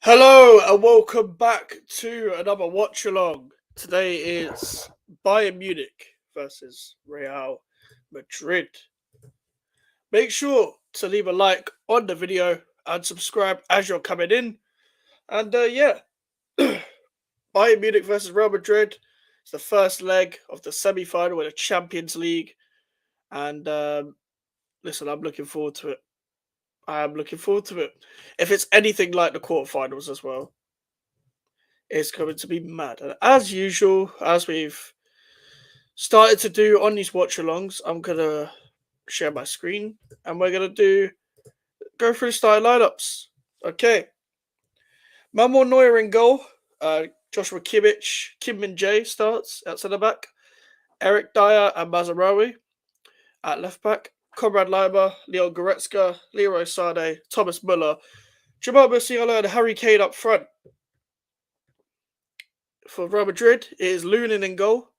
Hello and welcome back to another Watchalong. Today is Bayern Munich versus Real Madrid. Make sure to leave a like on the video and subscribe as you're coming in. And Bayern Munich versus Real Madrid. It's the first leg of the semi-final in the Champions League. And listen, I'm looking forward to it. I am looking forward to it. If it's anything like the quarterfinals as well, it's going to be mad. And as usual, as we've started to do on these watch-alongs, I'm going to share my screen and we're going to go through starting lineups. Okay. Manuel Neuer in goal. Joshua Kimmich, Kim Min-jae starts at centre-back. Eric Dyer and Mazarawi at left-back. Konrad Leimer, Leon Goretzka, Leroy Sané, Thomas Müller, Jamal Musiala and Harry Kane up front. For Real Madrid, it is Lunin in goal.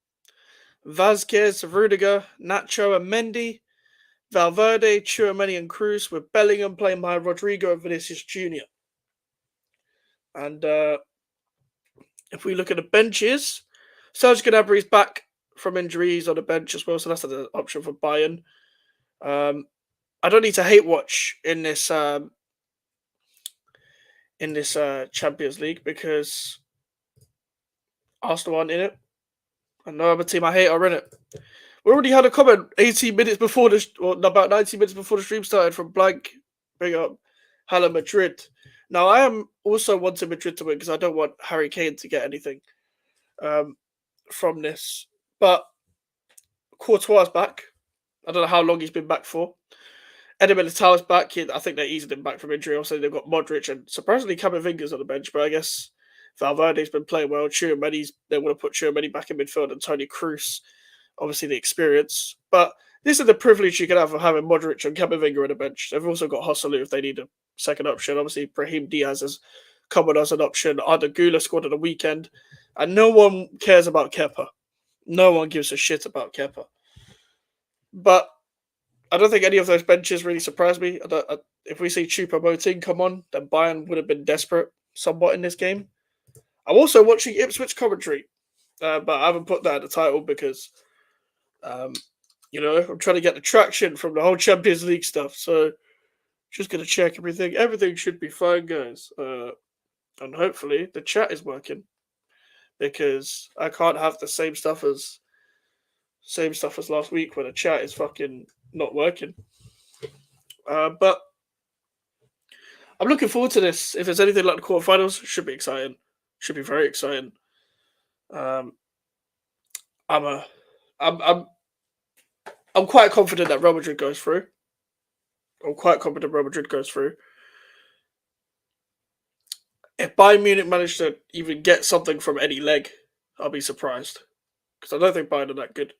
Vazquez, Rudiger, Nacho and Mendy. Valverde, Tchouaméni and Cruz, with Bellingham playing behind Rodrigo and Vinicius Jr. And if we look at the benches, Serge Gnabry's back from injuries on the bench as well, so that's an option for Bayern. I don't need to hate watch in this Champions League because Arsenal aren't in it, and no other team I hate are in it. We already had a comment 18 minutes before about 90 minutes before the stream started from Blank. Bring up Hello Madrid. Now, I am also wanting Madrid to win because I don't want Harry Kane to get anything from this. But Courtois is back. I don't know how long he's been back for. Eder Militao is back. I think they eased him back from injury. Also, they've got Modric and surprisingly Camavinga's on the bench. But I guess Valverde's been playing well. They want to put Tchouaméni back in midfield and Toni Kroos. Obviously, the experience. But this is the privilege you can have of having Modric and Camavinga on the bench. They've also got Joselu if they need a second option. Obviously, Brahim Diaz has come on as an option. Arda Güler scored on the weekend. And no one cares about Kepa. No one gives a shit about Kepa. But I don't think any of those benches really surprised me. If we see Choupo-Moting come on, then Bayern would have been desperate somewhat in this game. I'm also watching Ipswich commentary, but I haven't put that in the title because, I'm trying to get the traction from the whole Champions League stuff. So just going to check everything. Everything should be fine, guys. And hopefully the chat is working because I can't have the same stuff as last week when the chat is fucking not working. But I'm looking forward to this. If it's anything like the quarterfinals, it should be exciting. Should be very exciting. I'm quite confident that Real Madrid goes through. If Bayern Munich manage to even get something from any leg, I'll be surprised. Because I don't think Bayern are that good.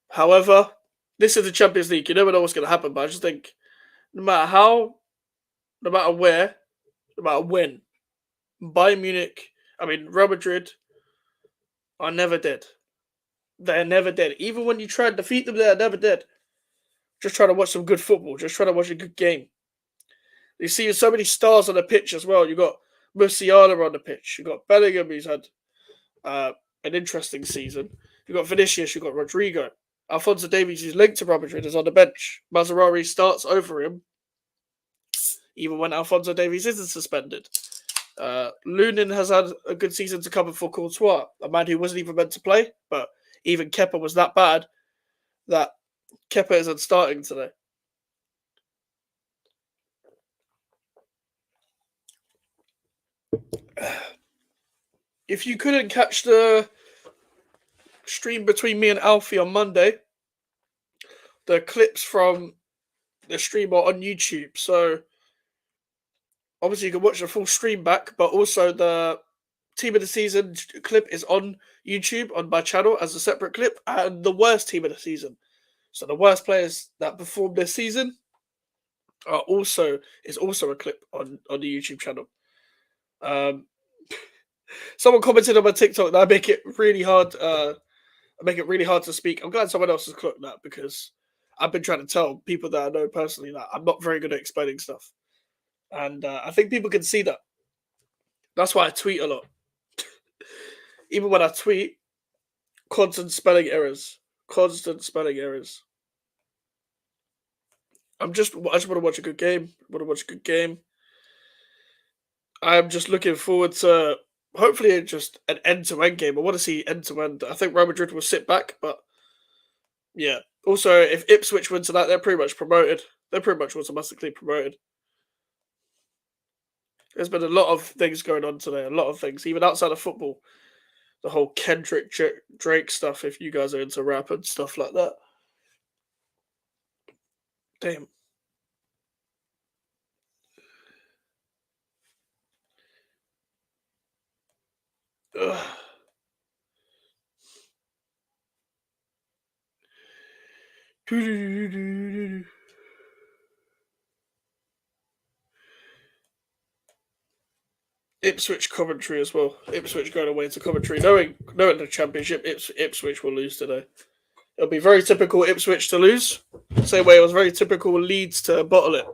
However, this is the Champions League. You never know what's going to happen, but I just think no matter how, no matter where, no matter when, Real Madrid are never dead. They're never dead. Even when you try and defeat them, they're never dead. Just trying to watch some good football. Just trying to watch a good game. You see so many stars on the pitch as well. You got Musiala on the pitch. You got Bellingham, who's had an interesting season. You got Vinicius. You got Rodrigo. Alphonso Davies, who's linked to Real Madrid, is on the bench. Mazarawi starts over him, even when Alphonso Davies isn't suspended. Lunin has had a good season to cover for Courtois, a man who wasn't even meant to play, but even Kepa was that bad that Kepa isn't starting today. If you couldn't catch the stream between me and Alfie on Monday, the clips from the stream are on YouTube. So obviously you can watch the full stream back, but also the team of the season clip is on YouTube on my channel as a separate clip, and the worst team of the season. So the worst players that performed this season is also a clip on the YouTube channel. Someone commented on my TikTok that I make it really hard. I make it really hard to speak. I'm glad someone else has clocked that because I've been trying to tell people that I know personally that I'm not very good at explaining stuff, and I think people can see that. That's why I tweet a lot. Even when I tweet, constant spelling errors, constant spelling errors. I just want to watch a good game. I'm just looking forward to hopefully just an end-to-end game. I want to see end-to-end. I think Real Madrid will sit back, but yeah. Also, if Ipswich win tonight, they're pretty much promoted. They're pretty much automatically promoted. There's been a lot of things going on today. A lot of things, even outside of football. The whole Kendrick Drake stuff. If you guys are into rap and stuff like that, damn. Ugh. Ipswich Coventry as well. Ipswich going away to Coventry. Knowing the championship, Ipswich will lose today. It'll be very typical Ipswich to lose. Same way it was very typical Leeds to bottle it.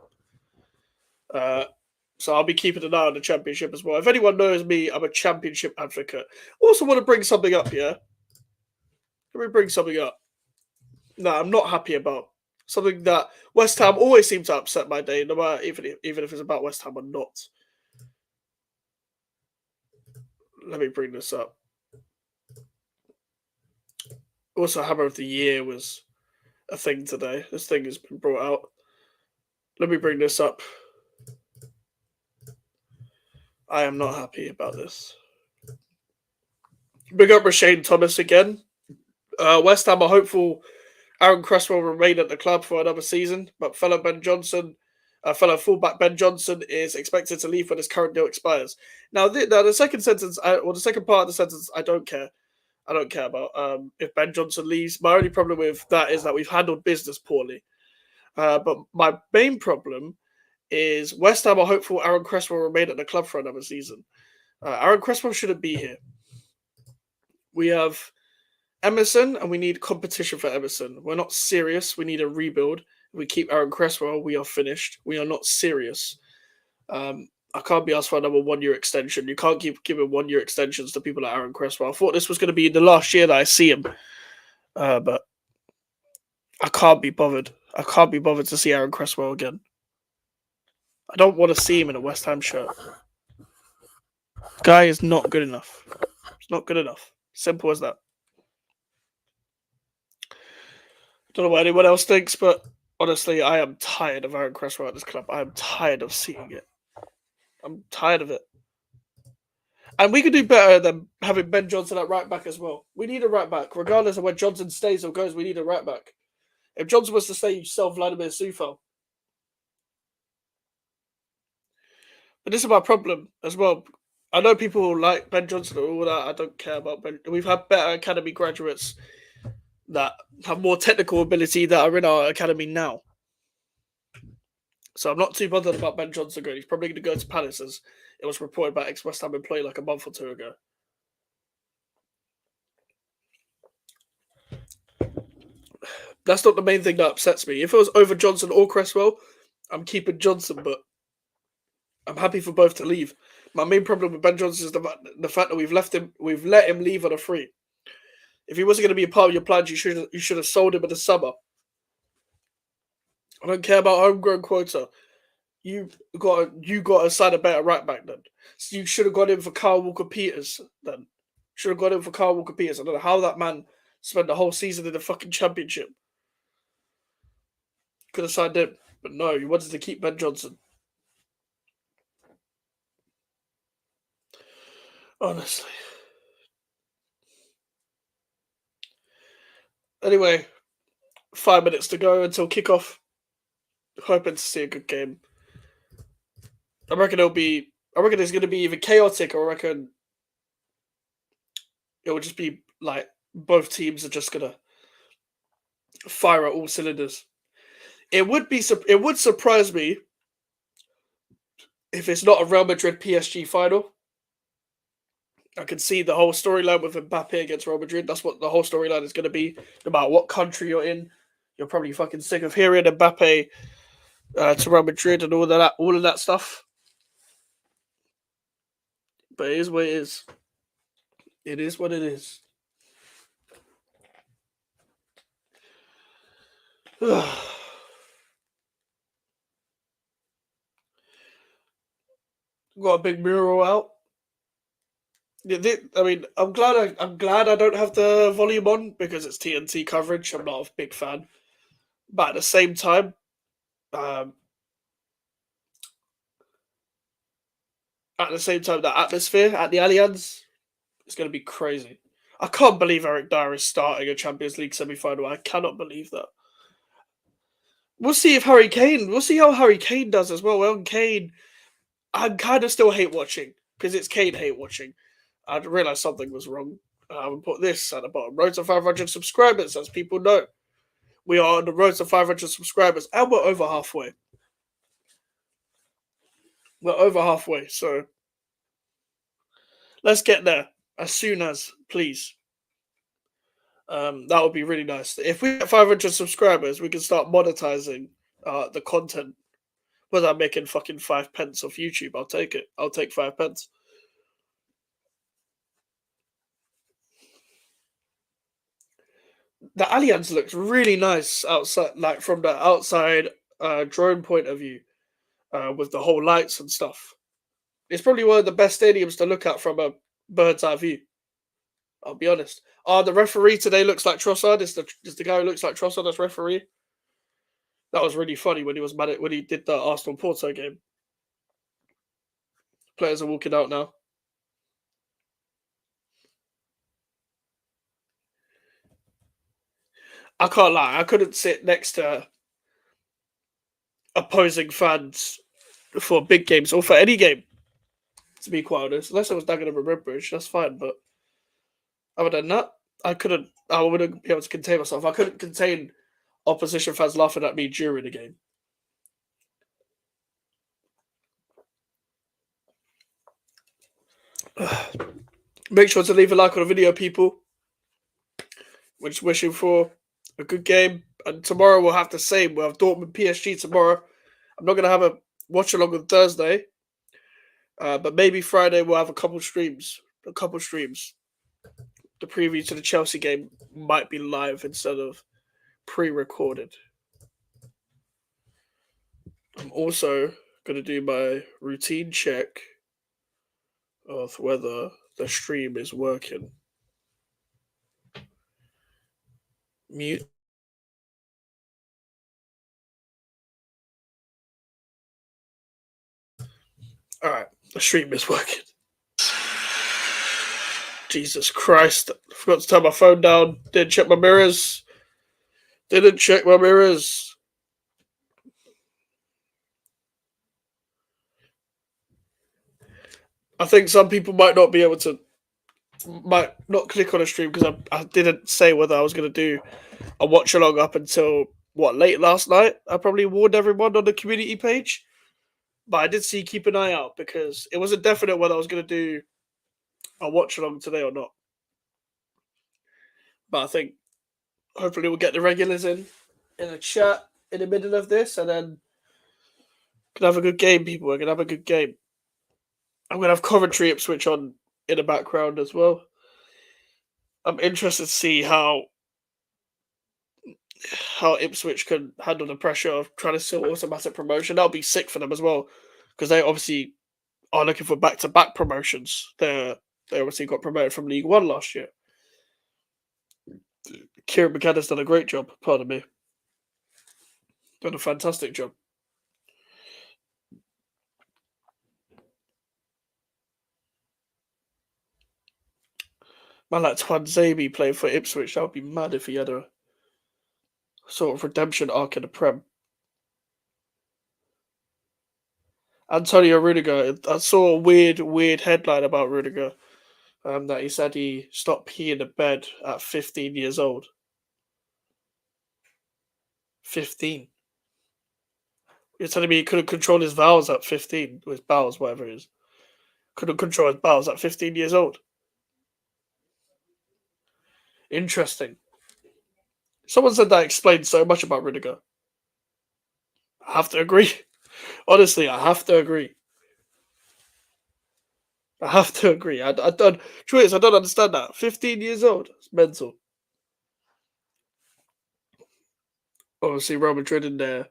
So I'll be keeping an eye on the championship as well. If anyone knows me, I'm a championship advocate. Also want to bring something up, yeah? Let me bring something up. No, I'm not happy about. Something that West Ham always seem to upset my day, no matter even if it's about West Ham or not. Let me bring this up. Also, Hammer of the Year was a thing today. This thing has been brought out. Let me bring this up. I am not happy about this. Big up Rashane Thomas again. West Ham are hopeful Aaron Cresswell will remain at the club for another season, but fellow fullback Ben Johnson is expected to leave when his current deal expires. Now, the second sentence, the second part of the sentence, I don't care. I don't care about if Ben Johnson leaves. My only problem with that is that we've handled business poorly. But my main problem is West Ham are hopeful Aaron Cresswell will remain at the club for another season. Aaron Cresswell shouldn't be here. We have Emerson, and we need competition for Emerson. We're not serious. We need a rebuild. If we keep Aaron Cresswell, we are finished. We are not serious. I can't be asked for another 1 year extension. You can't keep giving 1 year extensions to people like Aaron Cresswell. I thought this was going to be the last year that I see him. But I can't be bothered. I can't be bothered to see Aaron Cresswell again. I don't want to see him in a West Ham shirt. Guy is not good enough. It's not good enough. Simple as that. Don't know what anyone else thinks, but honestly, I am tired of Aaron Cresswell at this club. I am tired of seeing it. I'm tired of it. And we could do better than having Ben Johnson at right back as well. We need a right back. Regardless of where Johnson stays or goes, we need a right back. If Johnson was to stay, you sell Vladimir Sufal. But this is my problem as well. I know people like Ben Johnson and all that. I don't care about Ben. We've had better academy graduates that have more technical ability that are in our academy now. So I'm not too bothered about Ben Johnson going. He's probably going to go to Palace, as it was reported by ex-West Ham employee like a month or two ago. That's not the main thing that upsets me. If it was over Johnson or Cresswell, I'm keeping Johnson, but I'm happy for both to leave. My main problem with Ben Johnson is the fact that we've let him leave on a free. If he wasn't going to be a part of your plans, you should have sold him in the summer. I don't care about homegrown quota. You got to sign a better right back then. So you should have got in for Kyle Walker-Peters then. Should have got in for Kyle Walker-Peters. I don't know how that man spent the whole season in the fucking championship. Could have signed him. But no, you wanted to keep Ben Johnson. Honestly. Anyway, 5 minutes to go until kickoff. Hoping to see a good game. I reckon it's going to be either chaotic, or I reckon it will just be like both teams are just going to fire at all cylinders. It would surprise me if it's not a Real Madrid PSG final. I can see the whole storyline with Mbappe against Real Madrid. That's what the whole storyline is going to be. No matter what country you're in, You're probably fucking sick of hearing Mbappe to Real Madrid and all of that stuff. But it is what it is. It is what it is. Got a big mural out. I mean, I'm glad I don't have the volume on because it's TNT coverage. I'm not a big fan, but at the same time, um, the atmosphere at the Allianz is going to be crazy. I can't believe Eric Dyer is starting a Champions League semi-final. I cannot believe that. We'll see if Harry Kane. We'll see how Harry Kane does as well. Well, Kane, I kind of still hate watching because it's Kane hate watching. I realised something was wrong. I would put this at the bottom. Road to 500 subscribers, as people know. We are on the road to 500 subscribers, and we're over halfway. We're over halfway, so let's get there as soon as, please. That would be really nice. If we get 500 subscribers, we can start monetizing the content without making fucking 5 pence off YouTube. I'll take it. I'll take 5 pence. The Allianz looks really nice outside, like from the outside drone point of view, with the whole lights and stuff. It's probably one of the best stadiums to look at from a bird's eye view. I'll be honest. The referee today looks like Trossard. Is the guy who looks like Trossard as referee? That was really funny when he was mad at, when he did the Arsenal Porto game. Players are walking out now. I can't lie. I couldn't sit next to opposing fans for big games or for any game. To be quite honest, unless I was Dagenham and Redbridge, that's fine. But other than that, I couldn't. I wouldn't be able to contain myself. I couldn't contain opposition fans laughing at me during the game. Make sure to leave a like on the video, people. We're just wishing for a good game. And tomorrow we'll have the same. We'll have Dortmund PSG tomorrow. I'm not going to have a watch along on Thursday. But maybe Friday we'll have a couple streams. The preview to the Chelsea game might be live instead of pre-recorded. I'm also going to do my routine check of whether the stream is working. Mute. Alright, the stream is working. Jesus Christ. I forgot to turn my phone down. Didn't check my mirrors. I think some people might not be able to, might not click on a stream because I didn't say whether I was going to do a watch along up until, late last night. I probably warned everyone on the community page. But I did see keep an eye out because it wasn't definite whether I was going to do a watch along today or not. But I think hopefully we'll get the regulars in a chat in the middle of this and then can have a good game, people. We're going to have a good game. I'm going to have Coventry Ipswich on in the background as well. I'm interested to see how Ipswich can handle the pressure of trying to sort automatic promotion. That'll be sick for them as well because they obviously are looking for back-to-back promotions. They obviously got promoted from League One last year. Kieran McKenna's done a great job, pardon me. Done a fantastic job. Man like Twanzebe playing for Ipswich, that would be mad if he had a sort of redemption arc in the Prem. Antonio Rudiger, I saw a weird headline about Rudiger. That he said he stopped peeing in bed at 15 years old. 15. You're telling me he couldn't control his bowels at 15? His bowels, whatever it is. Couldn't control his bowels at 15 years old. Interesting. Someone said that explains so much about Rudiger. I have to agree. Honestly, I have to agree. I have to agree. I don't. Truth is, I don't understand that. 15 years old. It's mental. Obviously, Real Madrid in their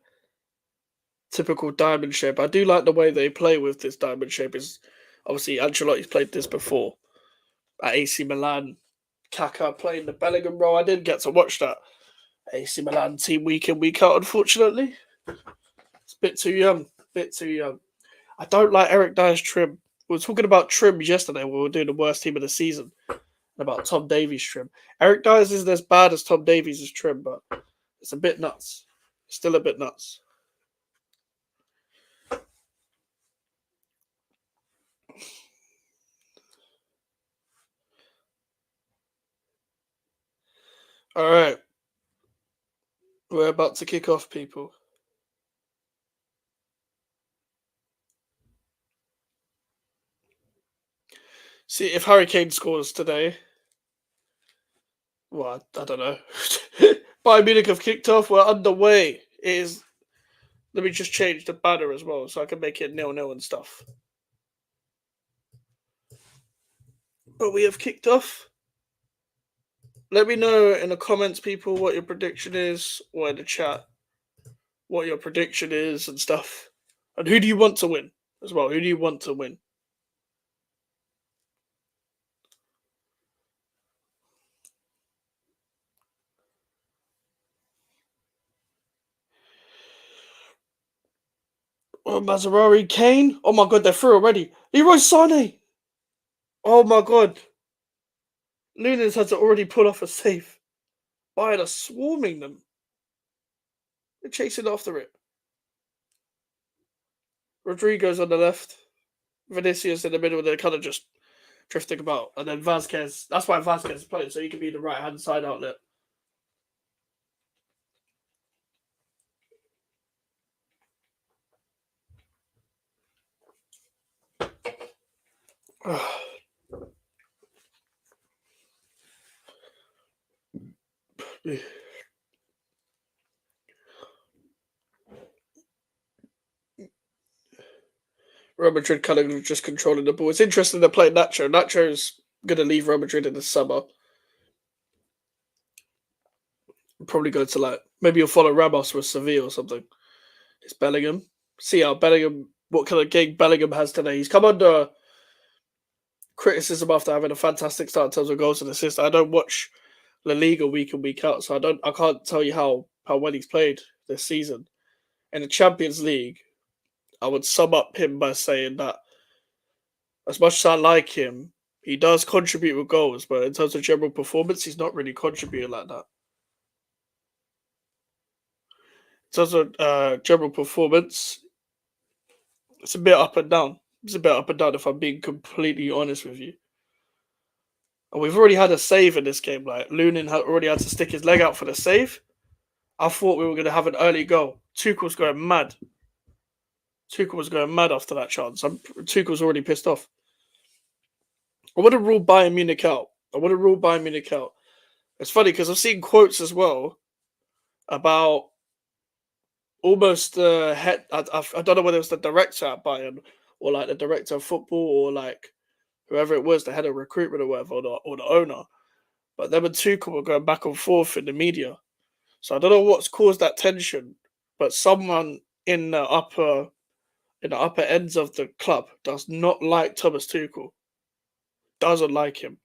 typical diamond shape. I do like the way they play with this diamond shape. Is obviously Ancelotti's played this before at AC Milan. Kaká playing the Bellingham role. I didn't get to watch that AC Milan team week in week out. Unfortunately, it's a bit too young. Bit too young. I don't like Eric Dyer's trim. We were talking about trims yesterday when we were doing the worst team of the season. About Tom Davies' trim. Eric Dyer's isn't as bad as Tom Davies' trim, but it's a bit nuts. Still a bit nuts. All right. We're about to kick off, people. See, if Harry Kane scores today, well, I don't know. Bayern Munich have kicked off. We're underway. It is. Let me just change the banner as well so I can make it 0-0 and stuff. But we have kicked off. Let me know in the comments, people, what your prediction is, or in the chat, what your prediction is and stuff. And who do you want to win as well? Who do you want to win? Oh, Mazarari, Kane. Oh my god, they're through already. Leroy Sané. Oh my god. Nunes had to already pull off a save. Bayern are swarming them. They're chasing after it. Rodrigo's on the left. Vinicius in the middle. They're kind of just drifting about. And then Vasquez. That's why Vasquez is playing, so he can be the right hand side outlet. Real Madrid kind of just controlling the ball. It's interesting they're playing Nacho. Nacho's going to leave Real Madrid in the summer. Probably go to like, maybe you'll follow Ramos with Sevilla or something. It's Bellingham. See how Bellingham, what kind of game Bellingham has today. He's come under criticism after having a fantastic start in terms of goals and assists. I don't watch La Liga week in, week out, so I can't tell you how well he's played this season. In the Champions League, I would sum up him by saying that as much as I like him, he does contribute with goals, but in terms of general performance, he's not really contributing like that. In terms of general performance, it's a bit up and down. It's a bit up and down if I'm being completely honest with you. And we've already had a save in this game. Like Lunin had already had to stick his leg out for the save. I thought we were going to have an early goal. Tuchel's going mad. Tuchel was going mad after that chance. Tuchel's already pissed off. I want to rule Bayern Munich out. It's funny because I've seen quotes as well about almost the head. I don't know whether it was the director at Bayern or like the director of football or like whoever it was, the head of recruitment or whatever, or the owner. But them and Tuchel were going back and forth in the media. So I don't know what's caused that tension, but someone in the upper ends of the club does not like Thomas Tuchel. Doesn't like him.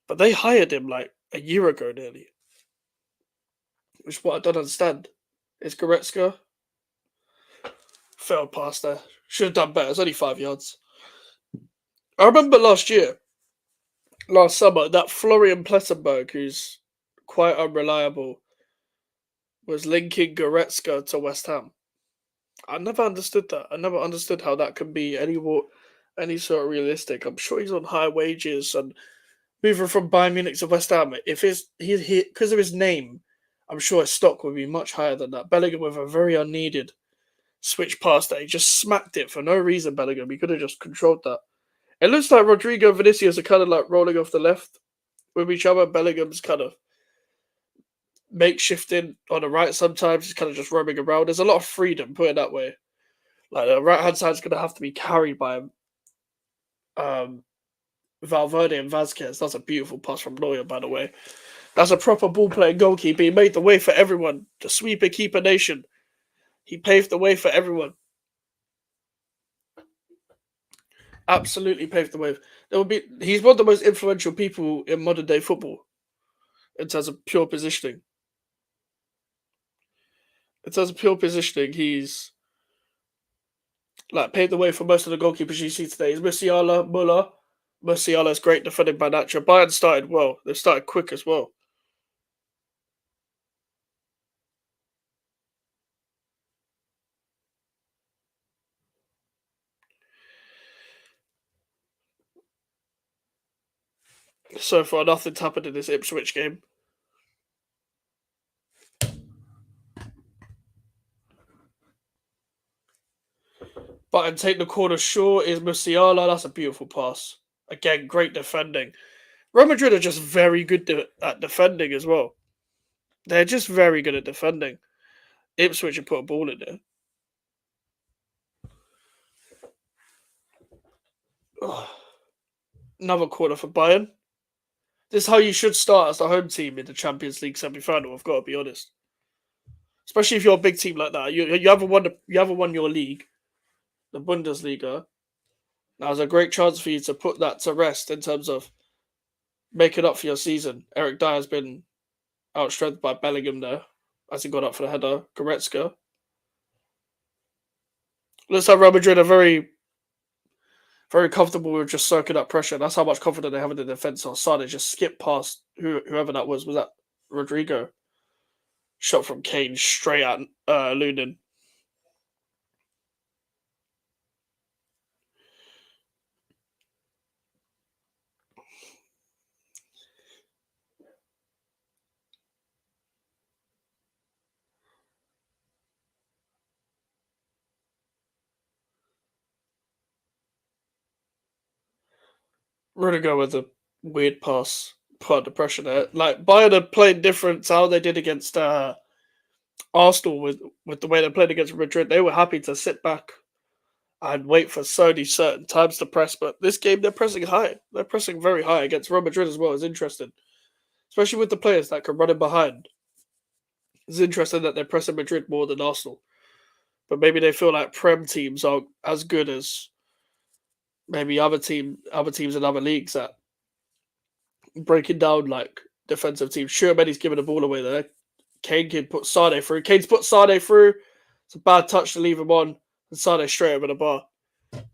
But they hired him like a year ago nearly. Which is what I don't understand. Is Goretzka failed past there. Should have done better. It's only 5 yards. I remember last summer, that Florian Plettenberg, who's quite unreliable, was linking Goretzka to West Ham. I never understood that. I never understood how that can be any sort of realistic. I'm sure he's on high wages and moving from Bayern Munich to West Ham. If he because of his name, I'm sure his stock would be much higher than that. Bellingham with a very unneeded switch past that. He just smacked it for no reason, Bellingham. He could have just controlled that. It looks like Rodrigo and Vinicius are kind of like rolling off the left with each other. Bellingham's kind of makeshifting on the right sometimes. He's kind of just roaming around. There's a lot of freedom, put it that way. Like the right hand side's gonna have to be carried by um, Valverde and Vasquez. That's a beautiful pass from Neuer, by the way. That's a proper ball playing goalkeeper. He made the way for everyone. The sweeper keeper nation. He paved the way for everyone. Absolutely paved the way. He's one of the most influential people in modern day football in terms of pure positioning. In terms of pure positioning, he's like paved the way for most of the goalkeepers you see today. He's Musiala, Muller. Musiala's great defending by nature. Bayern started well. They started quick as well. So far, nothing's happened in this Ipswich game. But take the corner short is Musiala. That's a beautiful pass. Again, great defending. Real Madrid are just very good at defending as well. They're just very good at defending. Ipswich have put a ball in there. Ugh. Another corner for Bayern. This is how you should start as the home team in the Champions League semi-final. I've got to be honest, especially if you're a big team like that. You haven't won your league, the Bundesliga. Now's a great chance for you to put that to rest in terms of making up for your season. Eric Dyer has been outstrengthened by Bellingham there as he got up for the header. Goretzka. Looks like Real Madrid are very, very comfortable with just soaking up pressure. That's how much confidence they have in the defense. So Sane just skipped past whoever that was. Was that Rodrigo? Shot from Kane straight at Lunin. Rudiger with a weird pass, put under pressure there. Like Bayern are playing different to how they did against Arsenal with the way they played against Madrid. They were happy to sit back and wait for certain times to press. But this game, they're pressing high. They're pressing very high against Real Madrid as well. It's interesting, especially with the players that can run in behind. It's interesting that they're pressing Madrid more than Arsenal. But maybe they feel like Prem teams aren't as good as maybe other teams in other leagues that breaking down like defensive teams. Sure, he's giving the ball away there. Kane can put Sane through. Kane's put Sane through. It's a bad touch to leave him on. And Sane straight over the bar.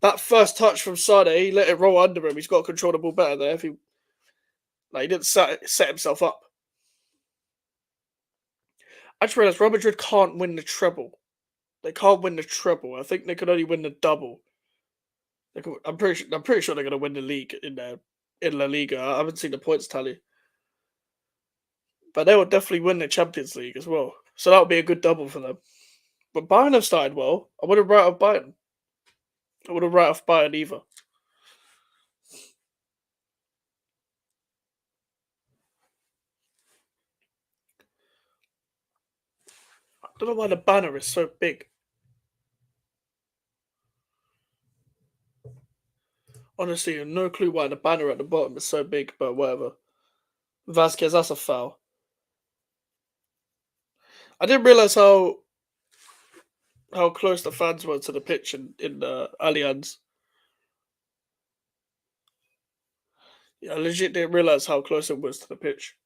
That first touch from Sane, he let it roll under him. He's got to control the ball better there. He didn't set himself up. I just realised Real Madrid can't win the treble. They can't win the treble. I think they can only win the double. I'm pretty sure they're going to win the league in La Liga. I haven't seen the points tally. But they will definitely win the Champions League as well. So that would be a good double for them. But Bayern have started well. I wouldn't write off Bayern. I wouldn't write off Bayern either. I don't know why the banner is so big. Honestly, I have no clue why the banner at the bottom is so big, but whatever. Vasquez, that's a foul. I didn't realise how close the fans were to the pitch in the Allianz. Yeah, I legit didn't realise how close it was to the pitch.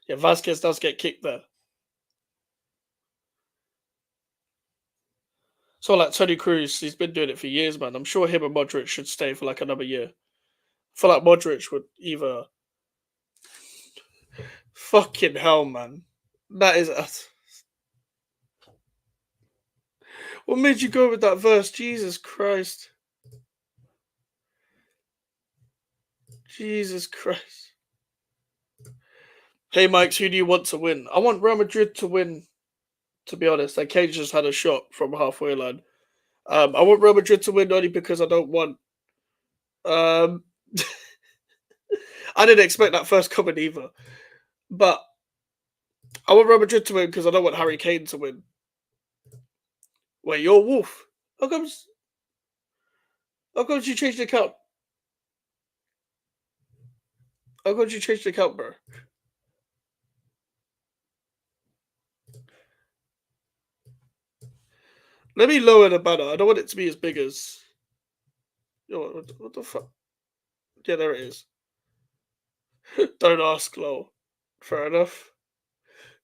Yeah, Vasquez does get kicked there. So like Tony Cruz, he's been doing it for years, man. I'm sure him and Modric should stay for like another year. I feel like Modric would either. Fucking hell, man. That is. What made you go with that verse? Jesus Christ. Jesus Christ. Hey, Mikes, who do you want to win? I want Real Madrid to win, to be honest. Like, Kane just had a shot from halfway line. I want Real Madrid to win only because I don't want. I didn't expect that first comment either. But I want Real Madrid to win because I don't want Harry Kane to win. Wait, you're a Wolf. How comes? How comes you changed the account? How comes you changed the account, bro? Let me lower the banner. I don't want it to be as big as. Yo, what the fuck? Yeah, there it is. Don't ask, lol. Fair enough.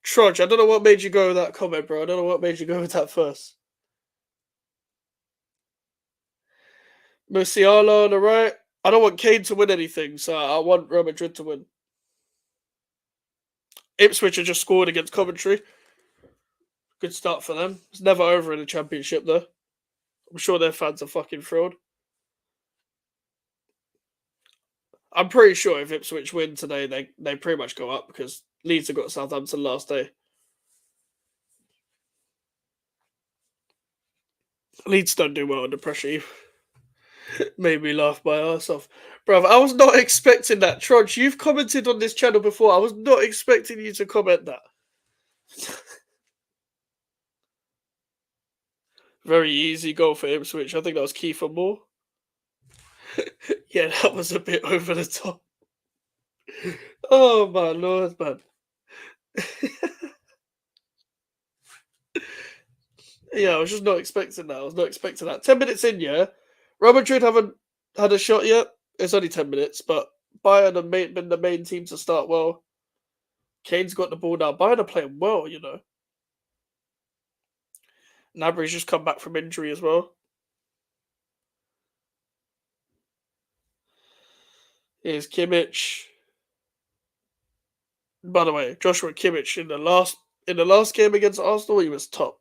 Trudge, I don't know what made you go with that comment, bro. I don't know what made you go with that first. Musiala on the right. I don't want Kane to win anything, so I want Real Madrid to win. Ipswich have just scored against Coventry. Good start for them. It's never over in the Championship, though. I'm sure their fans are fucking thrilled. I'm pretty sure if Ipswich win today, they pretty much go up because Leeds have got Southampton last day. Leeds don't do well under pressure either. Made me laugh my ass off. Bruv, I was not expecting that. Trudge, you've commented on this channel before. I was not expecting you to comment that. Very easy goal for Ipswich. I think that was Kiefer Moore. Yeah, that was a bit over the top. Oh my lord, man. Yeah, I was just not expecting that. I was not expecting that. 10 minutes in, yeah. Real Madrid haven't had a shot yet. It's only 10 minutes, but Bayern have been the main team to start well. Kane's got the ball now. Bayern are playing well, you know. Nabry's just come back from injury as well. Here's Kimmich. By the way, Joshua Kimmich in the last game against Arsenal, he was top.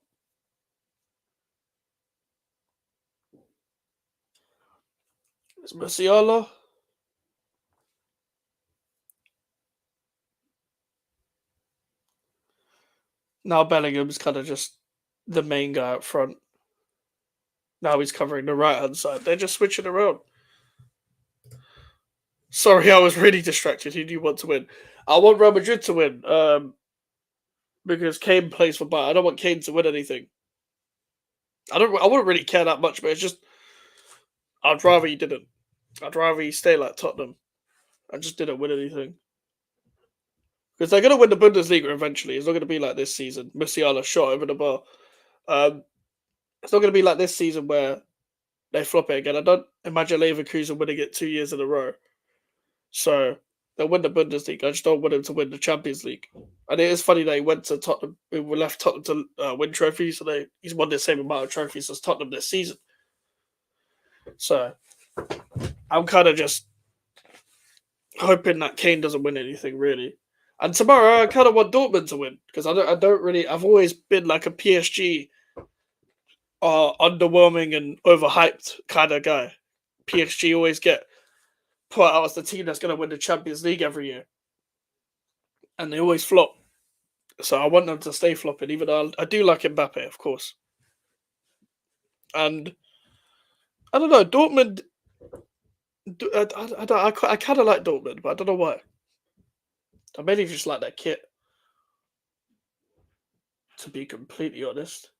It's Musiala. Now Bellingham's kind of just the main guy up front. Now he's covering the right hand side. They're just switching around. Sorry, I was really distracted. Who do you want to win? I want Real Madrid to win. Because Kane plays for Bayern. I don't want Kane to win anything. I wouldn't really care that much, but it's just I'd rather he didn't. I'd rather he stay like Tottenham. I just didn't win anything. Because they're gonna win the Bundesliga eventually. It's not gonna be like this season. Musiala shot over the bar. It's not gonna be like this season where they flop it again. I don't imagine Leverkusen winning it 2 years in a row. So they'll win the Bundesliga. I just don't want him to win the Champions League. And it is funny that he went to Tottenham. We left Tottenham to win trophies, so he's won the same amount of trophies as Tottenham this season. So I'm kind of just hoping that Kane doesn't win anything really. And tomorrow I kind of want Dortmund to win because I don't really. I've always been like a PSG, underwhelming and overhyped kind of guy. PSG always get put out as the team that's going to win the Champions League every year, and they always flop. So I want them to stay flopping, even though I do like Mbappe, of course. And I don't know, Dortmund. I kind of like Dortmund, but I don't know why. I mainly just like that kit, to be completely honest.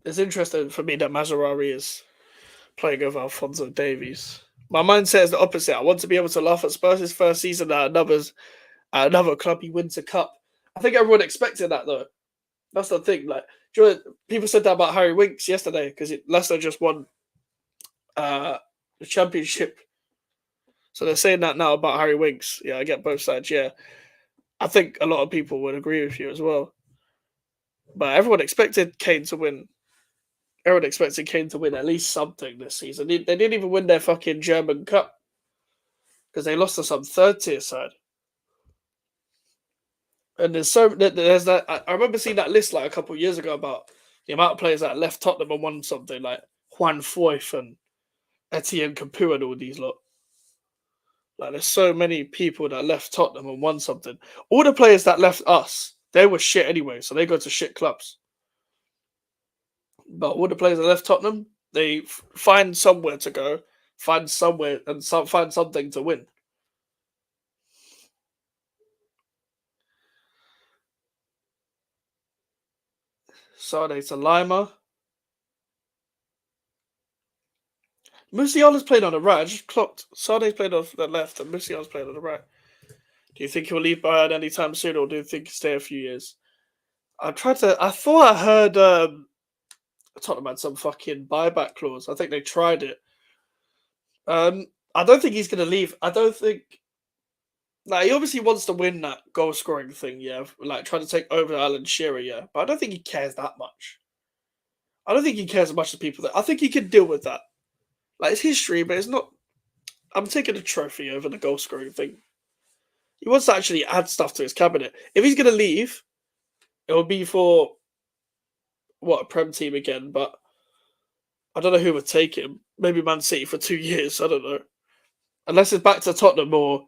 It's interesting for me that Maserati is playing over Alphonso Davies. My mindset is the opposite. I want to be able to laugh at Spurs' first season at another club he wins a cup. I think everyone expected that though. That's the thing. Like, people said that about Harry Winks yesterday because Leicester just won the championship. So they're saying that now about Harry Winks. Yeah, I get both sides. Yeah, I think a lot of people would agree with you as well. But everyone expected Kane to win. Everyone expected Kane to win at least something this season. They didn't even win their fucking German Cup because they lost to some third tier side. And there's that. I remember seeing that list like a couple of years ago about the amount of players that left Tottenham and won something, like Juan Foyth and Etienne Capoue and all these lot. Like, there's so many people that left Tottenham and won something. All the players that left us, they were shit anyway, so they go to shit clubs. But all the players that left Tottenham, they find somewhere to go, find somewhere and find something to win. Sade to Lima. Musiala's played on the right. I just clocked. Sade's played on the left and Musiala's played on the right. Do you think he'll leave Bayern anytime soon, or do you think he'll stay a few years? I thought I heard Tottenham had some fucking buyback clause. I think they tried it. I don't think he's gonna leave. I don't think. Like, he obviously wants to win that goal scoring thing, yeah. Like, trying to take over Alan Shearer, yeah. But I don't think he cares that much. I don't think he cares as much as people that. I think he can deal with that. Like, it's history, but it's not. I'm taking a trophy over the goal scoring thing. He wants to actually add stuff to his cabinet. If he's gonna leave, it will be for a Prem team again. But I don't know who would take him. Maybe Man City for 2 years. I don't know. Unless it's back to Tottenham or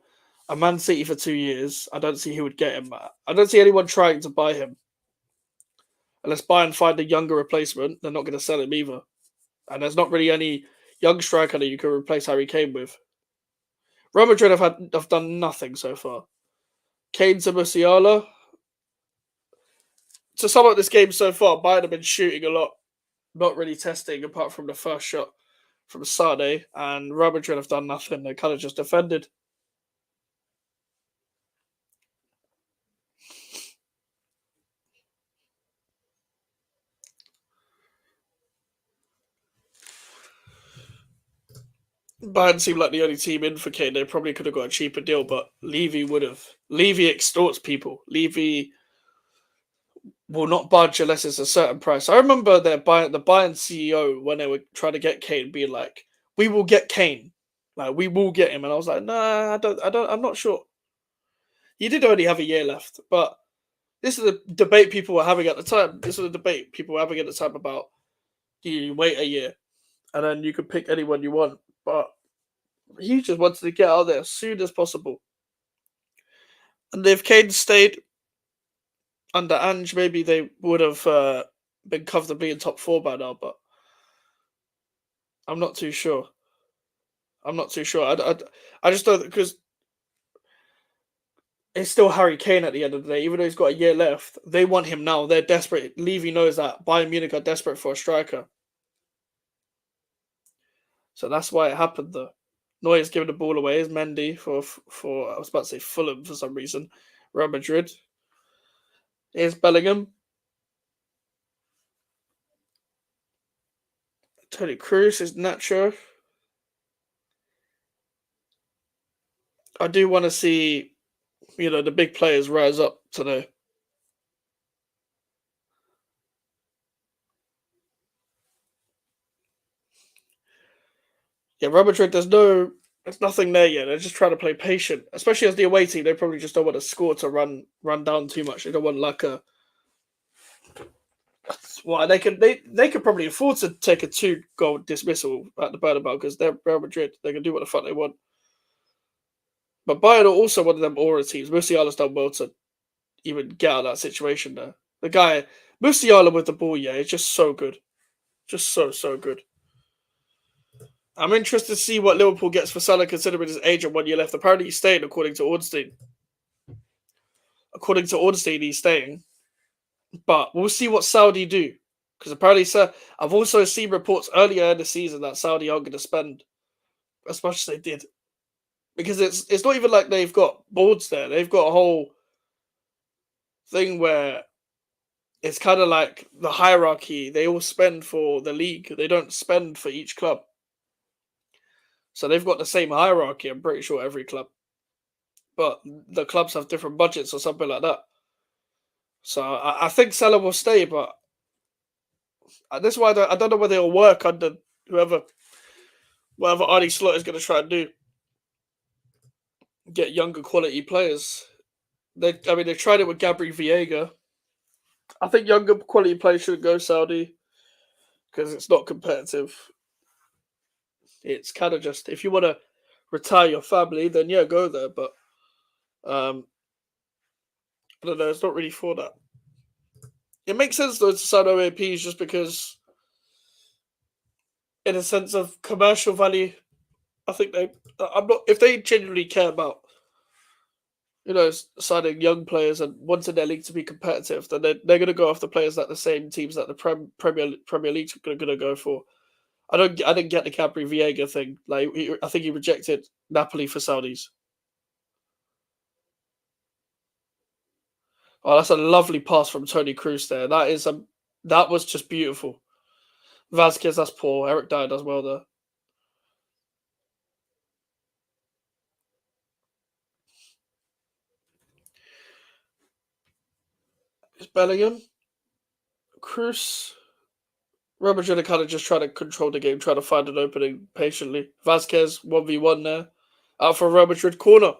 a Man City for 2 years, I don't see who would get him. I don't see anyone trying to buy him. Unless Bayern find a younger replacement, they're not going to sell him either. And there's not really any young striker that you can replace Harry Kane with. Real Madrid have done nothing so far. Kane to Musiala. To sum up this game so far, Bayern have been shooting a lot, not really testing apart from the first shot from Sade, and Real Madrid have done nothing. They kind of just defended. Bayern seemed like the only team in for Kane. They probably could have got a cheaper deal, but Levy would have. Levy extorts people. Levy will not budge unless it's a certain price. I remember the Bayern CEO, when they were trying to get Kane, being like, "We will get Kane, like we will get him," and I was like, "Nah, I'm not sure." He did only have a year left, but this is a debate people were having at the time. This is a debate people were having at the time about, do you wait a year and then you can pick anyone you want, but he just wanted to get out there as soon as possible. And if Kane stayed under Ange, maybe they would have been comfortably in top 4 by now, but I'm not too sure. I just don't, because it's still Harry Kane at the end of the day. Even though he's got a year left, they want him now. They're desperate. Levy knows that Bayern Munich are desperate for a striker. So that's why it happened, though. Neuer's giving the ball away. Is Mendy for I was about to say Fulham for some reason. Real Madrid. Here's Bellingham. Tony Cruz is Nacho. I do want to see, the big players rise up today. Yeah, Real Madrid, there's nothing there yet. They're just trying to play patient, especially as the away team. They probably just don't want to score to run down too much. They don't want like a. Well, they could probably afford to take a 2-goal dismissal at the Bernabeu because they're Real Madrid. They can do what the fuck they want. But Bayern are also one of them aura teams. Musiala's done well to even get out of that situation there. The guy, Musiala with the ball, yeah, is just so good. Just so good. I'm interested to see what Liverpool gets for Salah considering his age and 1 year left. Apparently he's staying, according to Ornstein. According to Ornstein, he's staying. But we'll see what Saudi do. Because apparently, I've also seen reports earlier in the season that Saudi aren't going to spend as much as they did. Because it's not even like they've got boards there. They've got a whole thing where it's kind of like the hierarchy. They all spend for the league. They don't spend for each club. So they've got the same hierarchy, I'm pretty sure, every club. But the clubs have different budgets or something like that. So I think Salah will stay, but that's why I don't know whether it'll work under whatever Arnie Slot is going to try and do. Get younger quality players. They tried it with Gabri Viega. I think younger quality players should go Saudi because it's not competitive. It's kind of just, if you want to retire your family, then yeah, go there. But I don't know. It's not really for that. It makes sense though to sign OAPs just because, in a sense of commercial value, I think if they genuinely care about signing young players and wanting their league to be competitive, then they're going to go after players that the same teams that the Premier League's going to go for. I didn't get the Capri Viega thing. Like I think he rejected Napoli for Saudis. Oh, that's a lovely pass from Tony Cruz there. That was just beautiful. Vasquez, that's poor. Eric Dyer does well there. It's Bellingham, Cruz. Real Madrid are kind of just trying to control the game, trying to find an opening patiently. Vasquez 1v1 there, out for Real Madrid corner.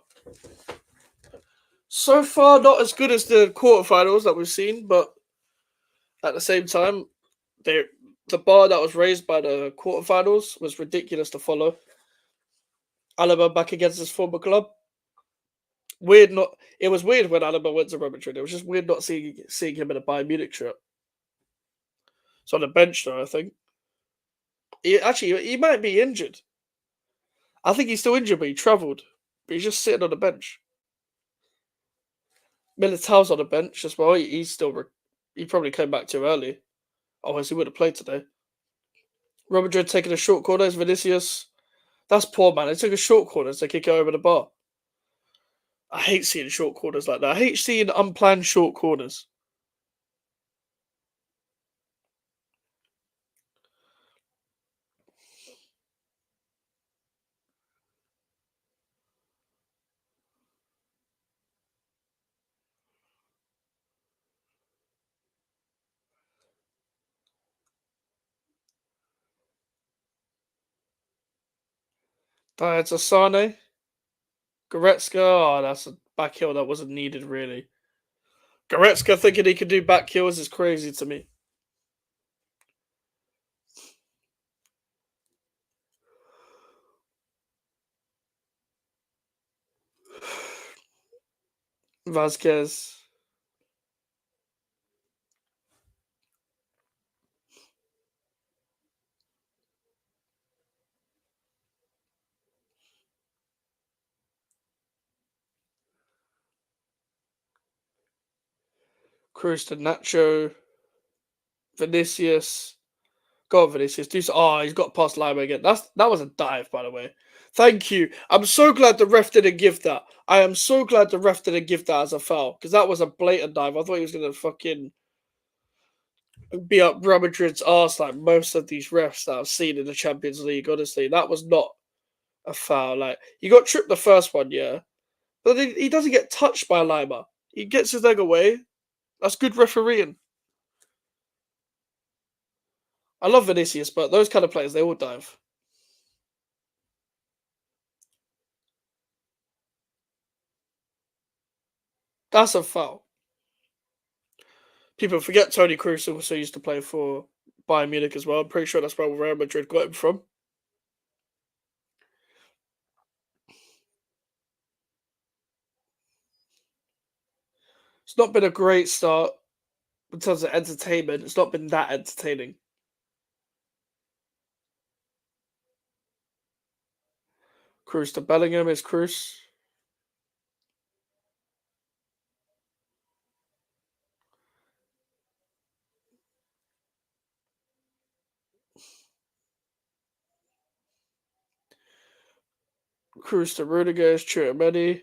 So far, not as good as the quarterfinals that we've seen, but at the same time, the bar that was raised by the quarterfinals was ridiculous to follow. Alaba back against his former club. It was weird when Alaba went to Real Madrid. It was just weird not seeing him in a Bayern Munich shirt. It's on the bench though, I think. He might be injured. I think he's still injured, but he travelled. But he's just sitting on the bench. Militao's on the bench as well. He probably came back too early. Otherwise, he would have played today. Real Madrid taking a short corner as Vinicius. That's poor, man. They took a short corner so they could go over the bar. I hate seeing short corners like that. I hate seeing unplanned short corners. It's a Sane. Goretzka. Oh, that's a back heel that wasn't needed, really. Goretzka thinking he could do back heels is crazy to me. Vasquez. Cruz to Nacho. Vinicius. Go on, Vinicius. He's got past Lima again. That was a dive, by the way. Thank you. I'm so glad the ref didn't give that. I am so glad the ref didn't give that as a foul because that was a blatant dive. I thought he was gonna fucking be up Real Madrid's arse like most of these refs that I've seen in the Champions League. Honestly, that was not a foul. Like he got tripped the first one, yeah, but he doesn't get touched by Lima. He gets his leg away. That's good refereeing. I love Vinicius, but those kind of players, they all dive. That's a foul. People forget Tony Cruz also used to play for Bayern Munich as well. I'm pretty sure that's where Real Madrid got him from. It's not been a great start in terms of entertainment. It's not been that entertaining. Cruz to Bellingham is Cruz. Cruz to Rudiger is Chouameni.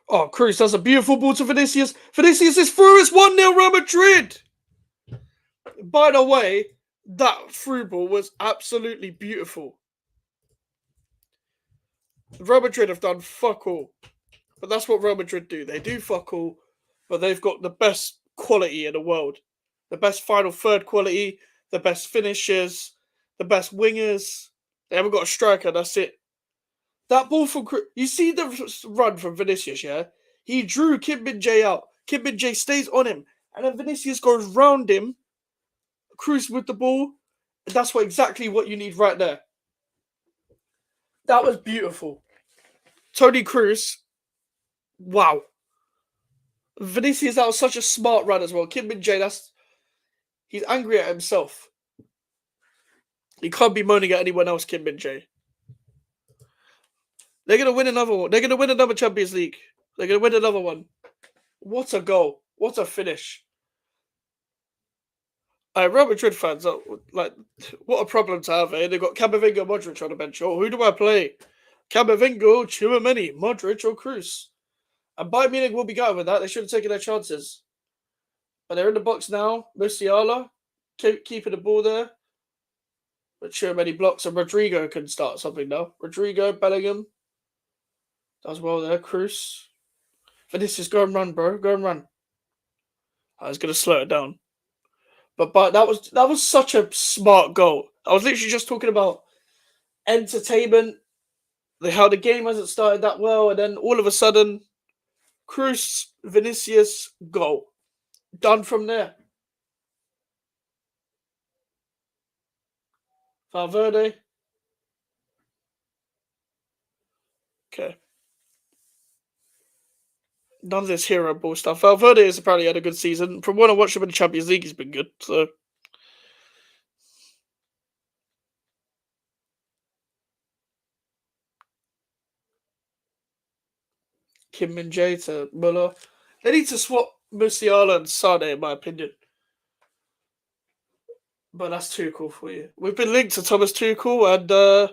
Oh, Cruz does a beautiful ball to Vinicius. Vinicius is through. It's 1-0 Real Madrid. By the way, that through ball was absolutely beautiful. Real Madrid have done fuck all. But that's what Real Madrid do. They do fuck all, but they've got the best quality in the world. The best final third quality, the best finishers, the best wingers. They haven't got a striker, that's it. That ball from... You see the run from Vinicius, yeah? He drew Kim Min-jae out. Kim Min-jae stays on him. And then Vinicius goes round him, Cruz with the ball. That's exactly what you need right there. That was beautiful. Toni Kroos. Wow. Vinicius, that was such a smart run as well. Kim Min-jae, he's angry at himself. He can't be moaning at anyone else, Kim Min-jae. They're going to win another one. They're going to win another Champions League. They're going to win another one. What a goal. What a finish. Real Madrid fans, what a problem to have, eh? They've got Camavinga, Modric on the bench. Oh, who do I play? Camavinga, Tchouaméni, Modric, or Kroos? And Bayern Munich will be going with that. They should have taken their chances. But they're in the box now. Musiala, keeping the ball there. But Tchouaméni blocks, and Rodrigo can start something now. Rodrigo, Bellingham. Does well there. Kroos. Vinicius, go and run, bro. Go and run. I was going to slow it down. But that was such a smart goal. I was literally just talking about entertainment, how the game hasn't started that well, and then all of a sudden, Kroos, Vinicius, goal. Done from there. Valverde. Okay. None of this hero ball stuff. Valverde has apparently had a good season. From what I watched him in the Champions League, he's been good. So Kim Min-jae to Muller. They need to swap Musiala and Sane, in my opinion. But that's Tuchel for you. We've been linked to Thomas Tuchel, and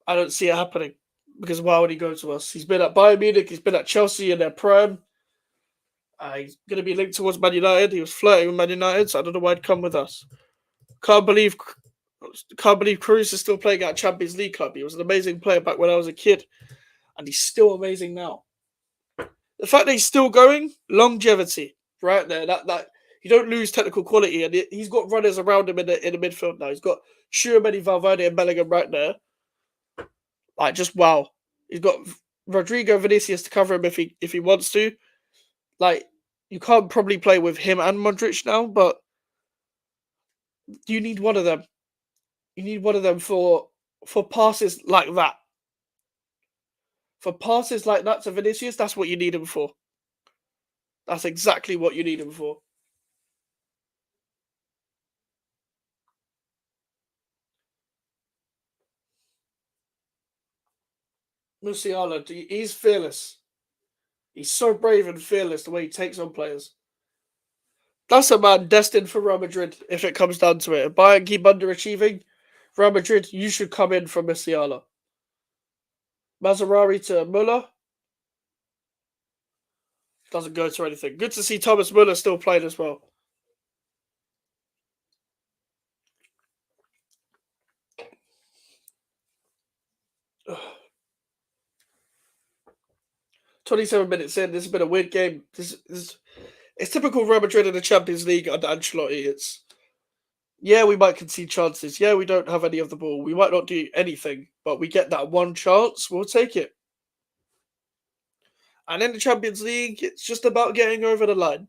I don't see it happening. Because why would he go to us? He's been at Bayern Munich, he's been at Chelsea in their prime. He's going to be linked towards Man United. He was flirting with Man United, so I don't know why he'd come with us. Can't believe Kroos is still playing at a Champions League club. He was an amazing player back when I was a kid, and he's still amazing now. The fact that he's still going, longevity, right there. That you don't lose technical quality, and he's got runners around him in the midfield now. He's got Tchouaméni, Valverde, and Bellingham right there. Like, just wow. He's got Rodrigo, Vinicius to cover him if he wants to. Like, you can't probably play with him and Modric now, but you need one of them. You need one of them for passes like that. For passes like that to Vinicius, that's what you need him for. That's exactly what you need him for. Musiala, he's fearless. He's so brave and fearless the way he takes on players. That's a man destined for Real Madrid if it comes down to it. If Bayern keep underachieving, Real Madrid, you should come in from Musiala. Mazzarri to Muller. Doesn't go to anything. Good to see Thomas Muller still playing as well. Ugh. 27 minutes in. This has been a weird game. It's typical Real Madrid in the Champions League under Ancelotti. Yeah, we might concede chances. Yeah, we don't have any of the ball. We might not do anything, but we get that one chance. We'll take it. And in the Champions League, it's just about getting over the line.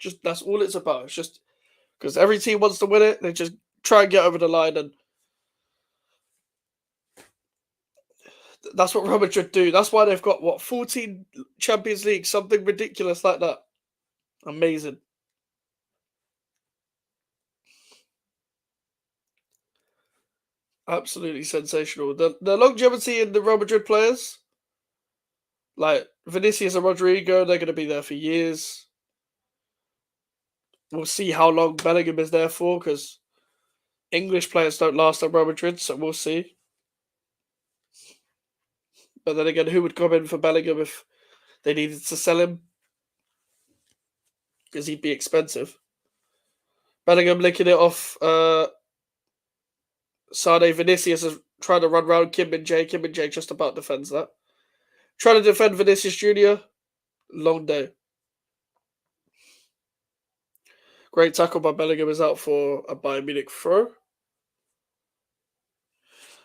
Just that's all it's about. It's just because every team wants to win it. They just try and get over the line, and that's what Real Madrid do. That's why they've got 14 Champions League, something ridiculous like that. Amazing. Absolutely sensational. The longevity in the Real Madrid players, like Vinicius and Rodrigo, they're going to be there for years. We'll see how long Bellingham is there for, because English players don't last at Real Madrid, so we'll see. But then again, who would come in for Bellingham if they needed to sell him? Because he'd be expensive. Bellingham licking it off. Sane, Vinicius is trying to run around Kim Min-jae. Kim Min-jae just about defends that. Trying to defend Vinicius Jr. Long day. Great tackle by Bellingham is out for a Bayern Munich throw.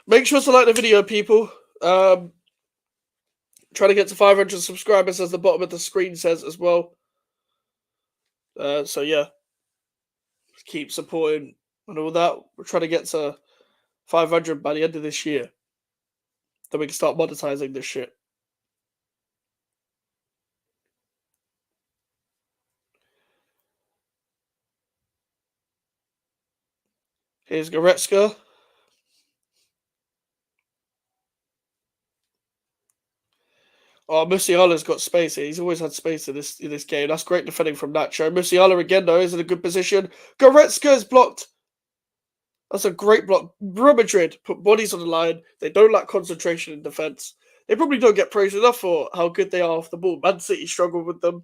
Make sure to like the video, people. Trying to get to 500 subscribers, as the bottom of the screen says as well. So yeah, keep supporting and all that. We're trying to get to 500 by the end of this year. Then we can start monetizing this shit. Here's Goretzka. Oh, Musiala's got space here. He's always had space in this game. That's great defending from Nacho. Musiala again, though, is in a good position. Goretzka is blocked. That's a great block. Real Madrid put bodies on the line. They don't lack concentration in defence. They probably don't get praised enough for how good they are off the ball. Man City struggle with them.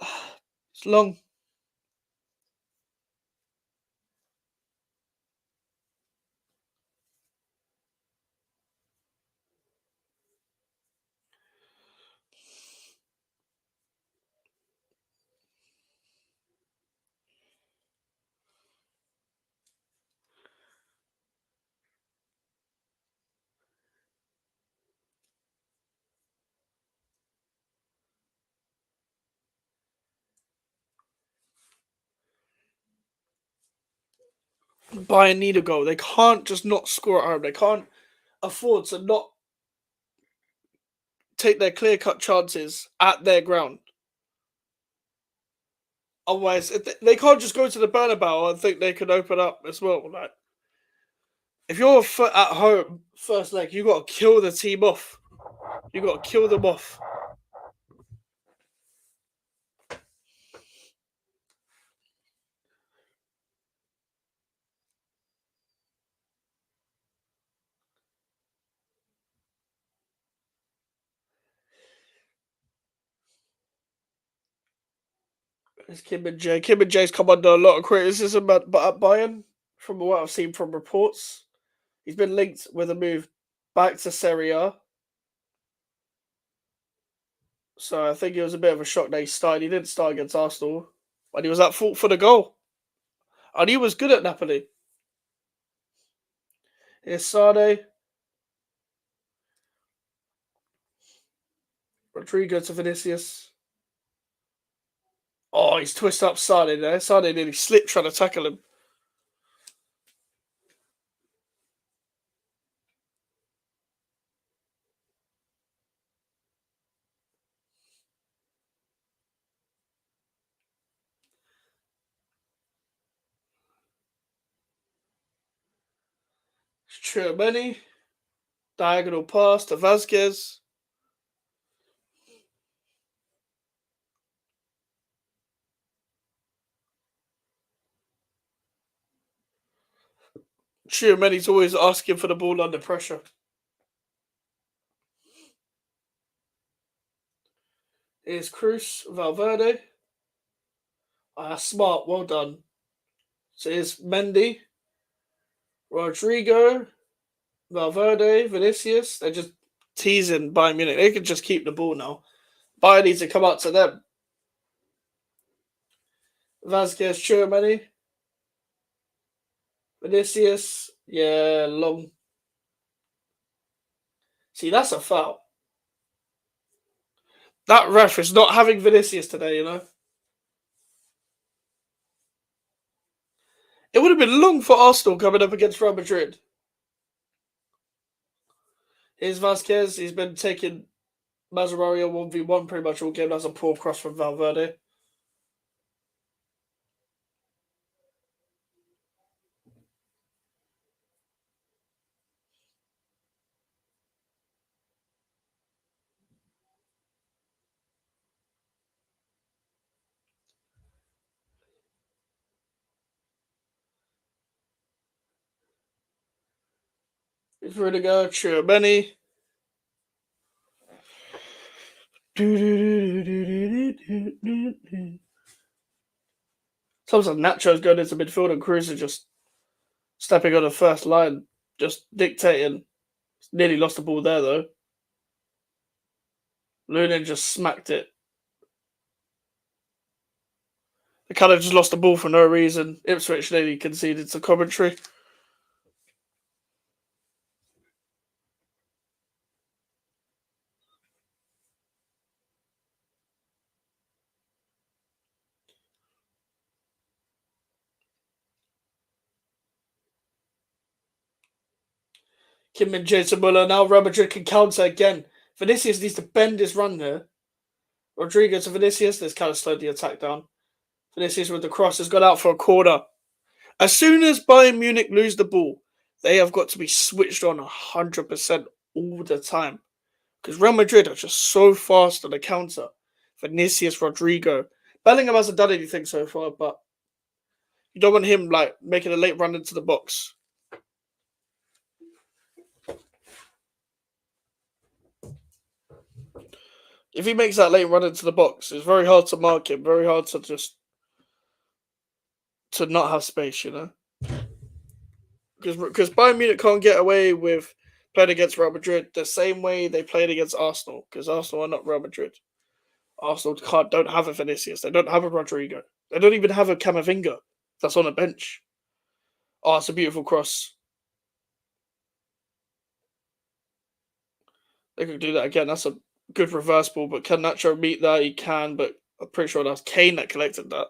It's long. Bayern need a goal. They can't just not score at home. They can't afford to not take their clear-cut chances at their ground. Otherwise, they can't just go to the Bernabeu and think they can open up as well. Like, if you're at home first leg, you got to kill the team off. You got to kill them off. It's Kim and Jay. Kim and Jay's come under a lot of criticism, but at Bayern, from what I've seen from reports, he's been linked with a move back to Serie A. So I think it was a bit of a shock that he started. He didn't start against Arsenal, but he was at fault for the goal. And he was good at Napoli. Here's Sane. Rodrigo to Vinicius. Oh, he's twisted up Sane there. Sane nearly slipped trying to tackle him. Tchouameni. Diagonal pass to Vasquez. Tchouameni's always asking for the ball under pressure. Here's Cruz, Valverde. Smart, well done. So here's Mendy, Rodrigo, Valverde, Vinicius. They're just teasing Bayern Munich. They can just keep the ball now. Bayern needs to come out to them. Vasquez, Tchouameni. Vinicius. Yeah, long. See, that's a foul. That ref is not having Vinicius today, you know. It would have been long for Arsenal coming up against Real Madrid. Here's Vasquez. He's been taking Mazarario 1v1 pretty much all game. That's a poor cross from Valverde. Here's Rudiger, Tchouameni. Sometimes Nacho's going into midfield and Cruz is just stepping on the first line, just dictating. Nearly lost the ball there, though. Lunin just smacked it. They kind of just lost the ball for no reason. Ipswich nearly conceded to Coventry. Kim and Jason Muller. Now Real Madrid can counter again. Vinicius needs to bend his run here. Rodrigo to Vinicius. This kind of slowed the attack down. Vinicius with the cross has gone out for a corner. As soon as Bayern Munich lose the ball, they have got to be switched on 100% all the time. Because Real Madrid are just so fast on the counter. Vinicius, Rodrigo. Bellingham hasn't done anything so far, but you don't want him like making a late run into the box. If he makes that late run into the box, it's very hard to mark him. Very hard to just to not have space, you know. Because Bayern Munich can't get away with playing against Real Madrid the same way they played against Arsenal. Because Arsenal are not Real Madrid. Arsenal don't have a Vinicius. They don't have a Rodrigo. They don't even have a Camavinga that's on a bench. Oh, it's a beautiful cross. They could do that again. That's a good reverse ball, but can Nacho meet that? He can, but I'm pretty sure that's Kane that collected that.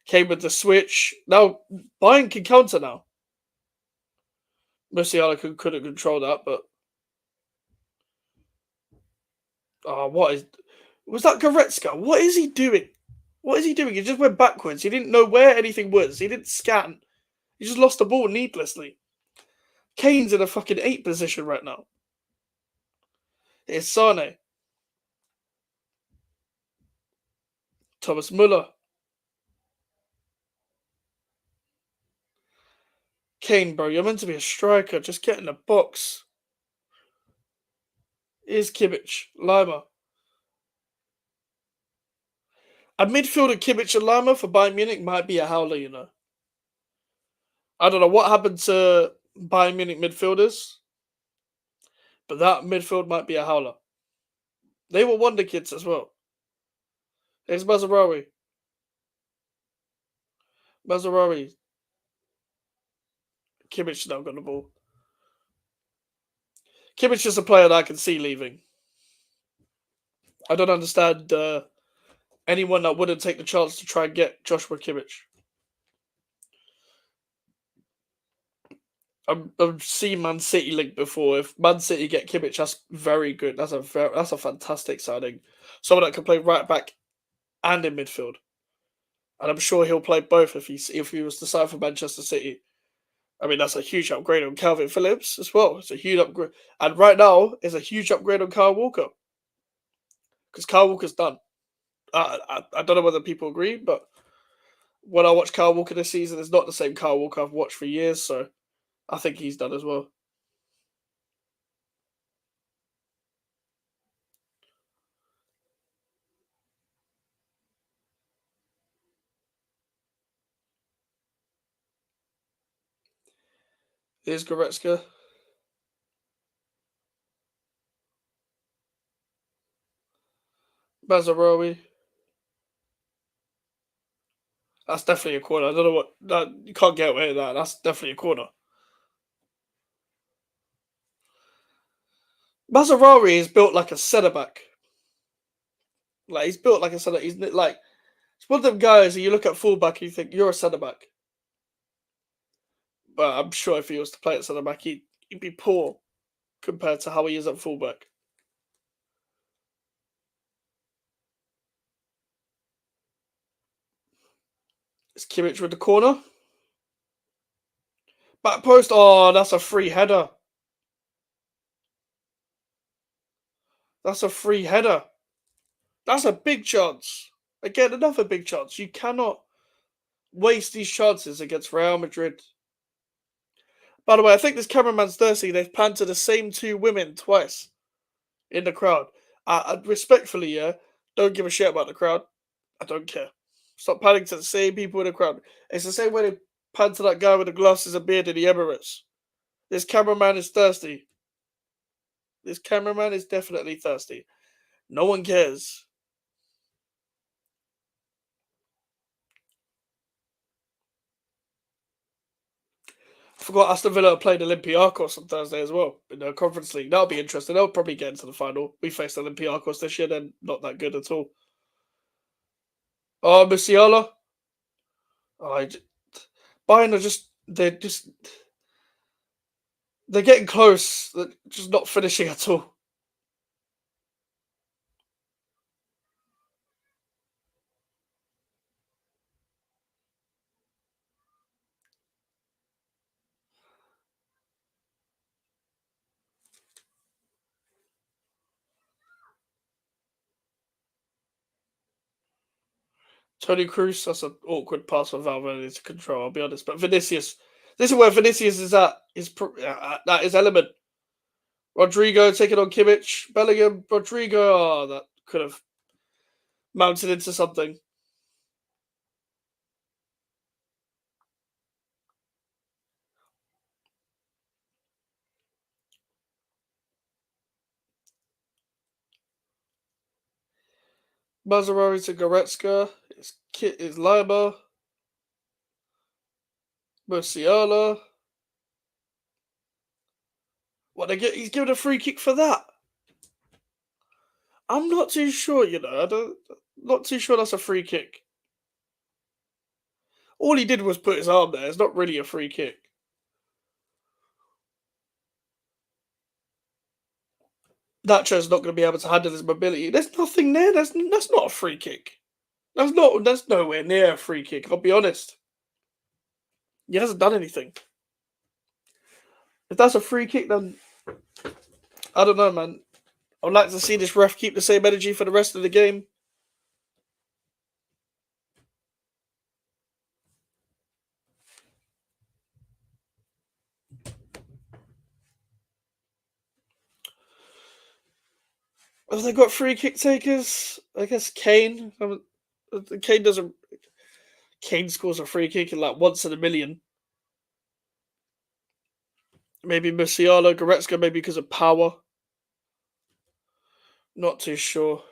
Kane with the switch. Now, Bayern can counter now. Musiala couldn't control that, but... Oh, what is... Was that Goretzka? What is he doing? What is he doing? He just went backwards. He didn't know where anything was. He didn't scan. He just lost the ball needlessly. Kane's in a fucking 8 position right now. It's Sane. Thomas Müller. Kane, bro, you're meant to be a striker. Just get in the box. Here's Kimmich. Lima. A midfielder Kimmich and Lima for Bayern Munich might be a howler, you know. I don't know what happened to Bayern Munich midfielders, but that midfield might be a howler. They were wonder kids as well. There's Mazarawi. Kimmich now got the ball. Kimmich is a player that I can see leaving. I don't understand anyone that wouldn't take the chance to try and get Joshua Kimmich. I've seen Man City linked before. If Man City get Kimmich, that's very good. That's a fantastic signing. Someone that can play right back and in midfield. And I'm sure he'll play both if he was to sign for Manchester City. I mean, that's a huge upgrade on Calvin Phillips as well. It's a huge upgrade. And right now, it's a huge upgrade on Kyle Walker. Because Kyle Walker's done. I don't know whether people agree, but when I watch Kyle Walker this season, it's not the same Kyle Walker I've watched for years, so I think he's done as well. Here's Goretzka. Mazarawi. That's definitely a corner. I don't know what... you can't get away with that. That's definitely a corner. Mazarawi is built like a centre-back. Like, he's built like a centre... He's like... It's one of them guys that you look at fullback and you think, you're a centre-back. But I'm sure if he was to play at centre-back, he'd be poor compared to how he is at fullback. It's Kimmich with the corner. Back post. Oh, that's a free header. That's a free header. That's a big chance. Again, another big chance. You cannot waste these chances against Real Madrid. By the way, I think this cameraman's thirsty. They've panned to the same 2 women twice in the crowd. Respectfully, yeah, don't give a shit about the crowd. I don't care. Stop panning to the same people in the crowd. It's the same way they pan to that guy with the glasses and beard in the Emirates. This cameraman is thirsty. This cameraman is definitely thirsty. No one cares. I forgot Aston Villa played Olympiacos on Thursday as well in the Conference League. That'll be interesting. They'll probably get into the final. We faced Olympiacos this year. They're not that good at all. Oh, Musiala. Oh, Bayern are they're getting close. They're just not finishing at all. Tony Cruz, that's an awkward pass for Valverde to control, I'll be honest. But Vinicius, this is where Vinicius is at, at his element. Rodrigo taking on Kimmich. Bellingham, Rodrigo, oh, that could have mounted into something. Mazzarari to Goretzka. It's Lima. Musiala. What, he's given a free kick for that? I'm not too sure, not too sure that's a free kick. All he did was put his arm there. It's not really a free kick. Nacho's not going to be able to handle his mobility. There's nothing there. That's not a free kick. That's nowhere near a free kick. I'll be honest. He hasn't done anything. If that's a free kick, then I don't know, man. I'd like to see this ref keep the same energy for the rest of the game. Have they got free kick takers? I guess Kane. Kane doesn't. Kane scores a free kick in like once in a million. Maybe Musiala, Goretzka, maybe because of power. Not too sure.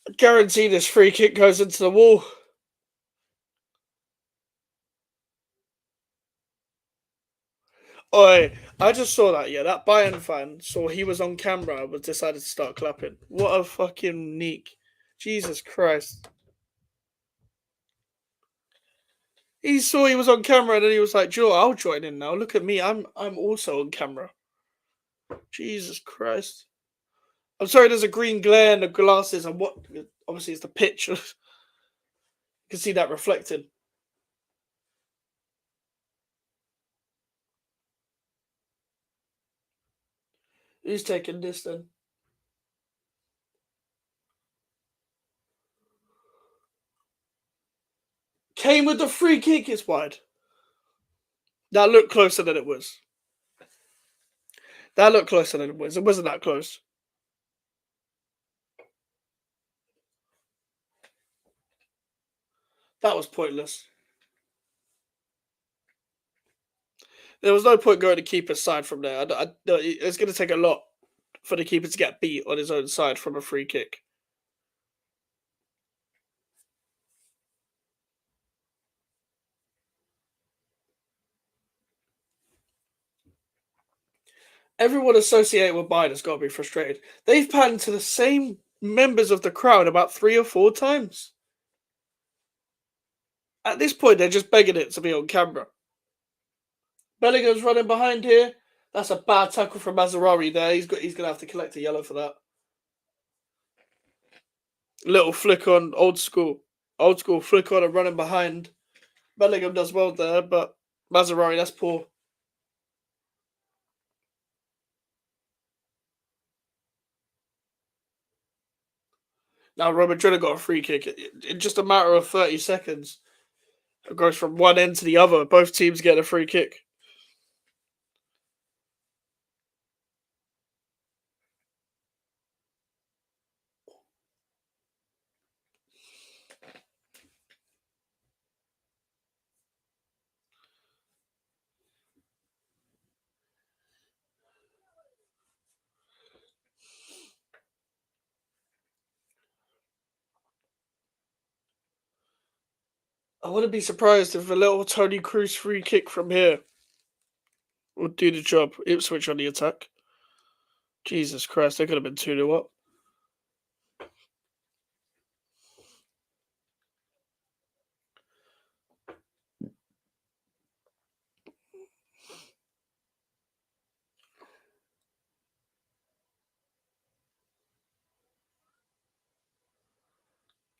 I guarantee this free kick goes into the wall. Oi, I just saw that, yeah. That Bayern fan saw he was on camera and decided to start clapping. What a fucking neek. Jesus Christ. He saw he was on camera and then he was like, Joe, I'll join in now. Look at me. I'm also on camera. Jesus Christ. I'm sorry, there's a green glare in the glasses and what obviously it's the pitch. You can see that reflected. Who's taking this then? Kane with the free kick is wide. That looked closer than it was. That looked closer than it was. It wasn't that close. That was pointless. There was no point going to keeper's side from there. It's going to take a lot for the keeper to get beat on his own side from a free kick. Everyone associated with Bayern has got to be frustrated. They've panned to the same members of the crowd about 3 or 4 times. At this point, they're just begging it to be on camera. Bellingham's running behind here. That's a bad tackle from Mazzarari there. He's going to have to collect a yellow for that. Little flick on, old school flick on and running behind. Bellingham does well there, but Mazzarari, that's poor. Now Real Madrid got a free kick in just a matter of 30 seconds. It goes from one end to the other. Both teams get a free kick. I wouldn't be surprised if a little Tony Cruz free kick from here would do the job. Ipswich on the attack. Jesus Christ, they could have been 2-0 up.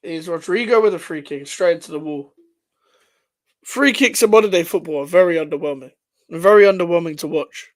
is Rodrigo with a free kick straight into the wall. Free kicks in modern day football are very underwhelming. Very underwhelming to watch.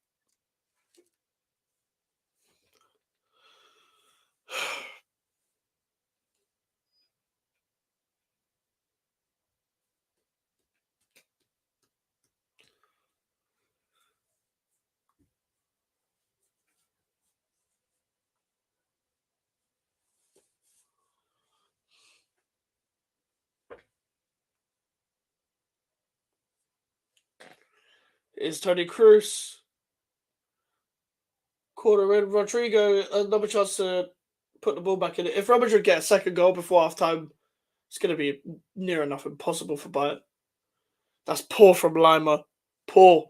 Is Tony Cruz. Corner in. Rodrigo, another chance to put the ball back in it. If Real Madrid get a second goal before half time, it's going to be near enough impossible for Bayern. That's poor from Lima. Poor.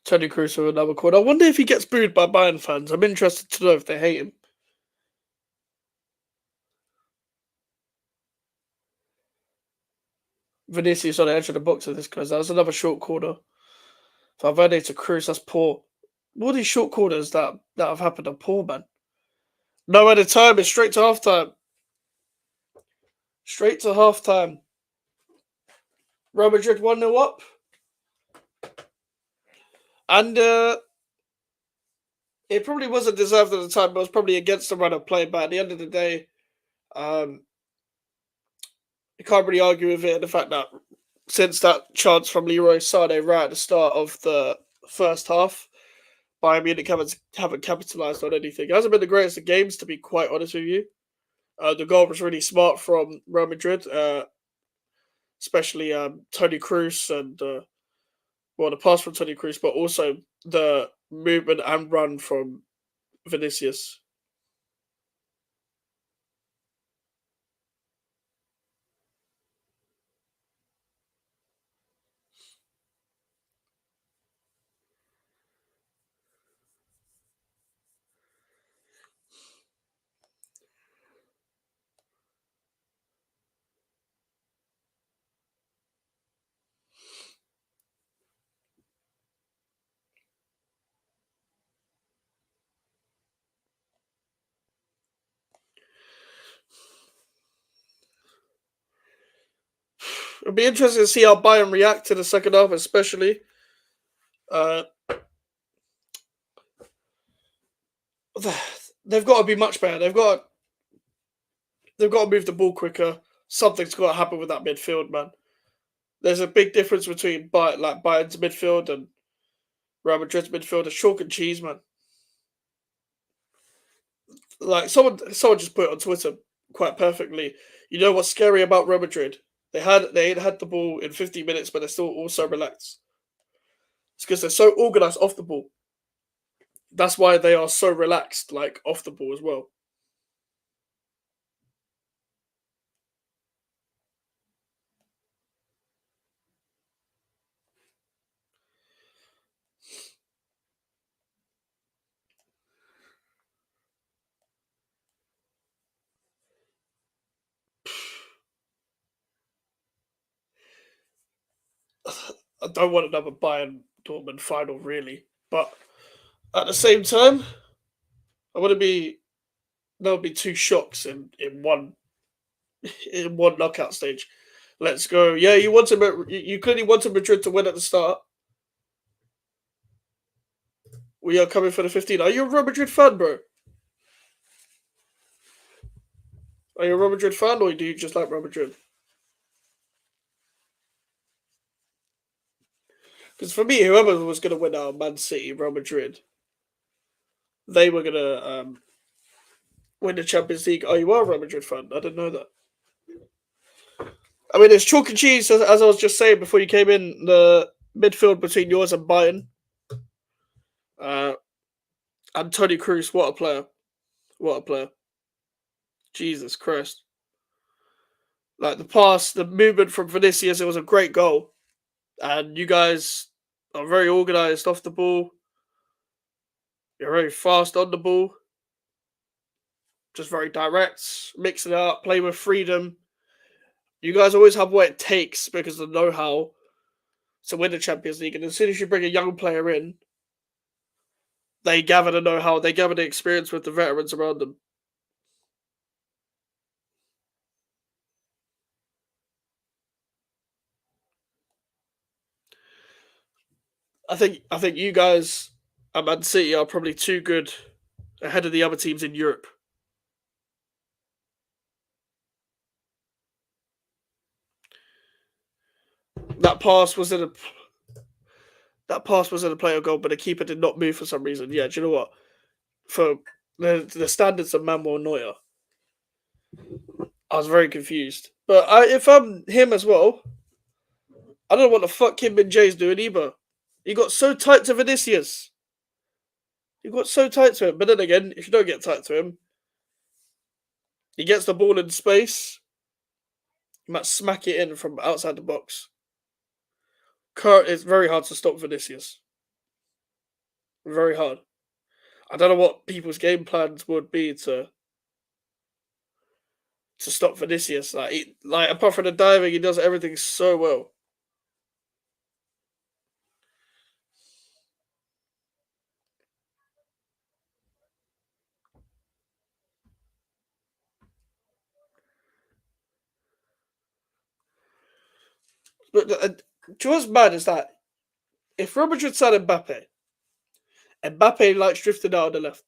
Tony Cruz with another corner. I wonder if he gets booed by Bayern fans. I'm interested to know if they hate him. Vinicius on the edge of the box of this guy. That was another short corner. Valverde to Cruz. That's poor. All these short corners that have happened are poor, man. No other time. It's straight to half time. Straight to half time. Real Madrid 1-0 up. And it probably wasn't deserved at the time, but it was probably against the run of play. But at the end of the day, you can't really argue with it. And the fact that since that chance from Leroy Sané right at the start of the first half, Bayern Munich haven't capitalised on anything. It hasn't been the greatest of games, to be quite honest with you. The goal was really smart from Real Madrid, especially Tony Cruz and the pass from Tony Cruz, but also the movement and run from Vinicius. It'll be interesting to see how Bayern react to the second half, especially. They've got to be much better. They've got to move the ball quicker. Something's got to happen with that midfield, man. There's a big difference between Bayern's midfield and Real Madrid's midfield. It's chalk and cheese, man. Like someone just put it on Twitter quite perfectly. You know what's scary about Real Madrid? They ain't had the ball in 50 minutes, but they're still also relaxed. It's because they're so organized off the ball. That's why they are so relaxed, like off the ball as well. I don't want another Bayern Dortmund final, really, but at the same time, I want to be. There would be two shocks in one knockout stage. Let's go. Yeah, you clearly wanted Madrid to win at the start. We are coming for the 15. Are you a Real Madrid fan, bro? Are you a Real Madrid fan, or do you just like Real Madrid? Because for me, whoever was going to win out, Man City, Real Madrid, they were going to win the Champions League. Oh, you are a Real Madrid fan? I didn't know that. I mean, it's chalk and cheese, as I was just saying before you came in, the midfield between yours and Bayern. And Tony Cruz, what a player. What a player. Jesus Christ. Like the pass, the movement from Vinicius, it was a great goal. And you guys are very organised off the ball. You're very fast on the ball, just very direct, mix it up, play with freedom. You guys always have what it takes because of the know-how to win the Champions League. And as soon as you bring a young player in, they gather the know-how, they gather the experience with the veterans around them. I think you guys at Man City are probably too good ahead of the other teams in Europe. That pass was in a that pass was in a player goal, but the keeper did not move for some reason. Yeah, do you know what? For the standards of Manuel Neuer, I was very confused. But if I'm him as well, I don't know what the fuck Kim Min Jae's doing either. He got so tight to Vinicius. He got so tight to him. But then again, if you don't get tight to him, he gets the ball in space. You might smack it in from outside the box. It's very hard to stop Vinicius. Very hard. I don't know what people's game plans would be to stop Vinicius. Like apart from the diving, he does everything so well. But do you know what's mad is that if Real Madrid signed Mbappe likes drifting out on the left.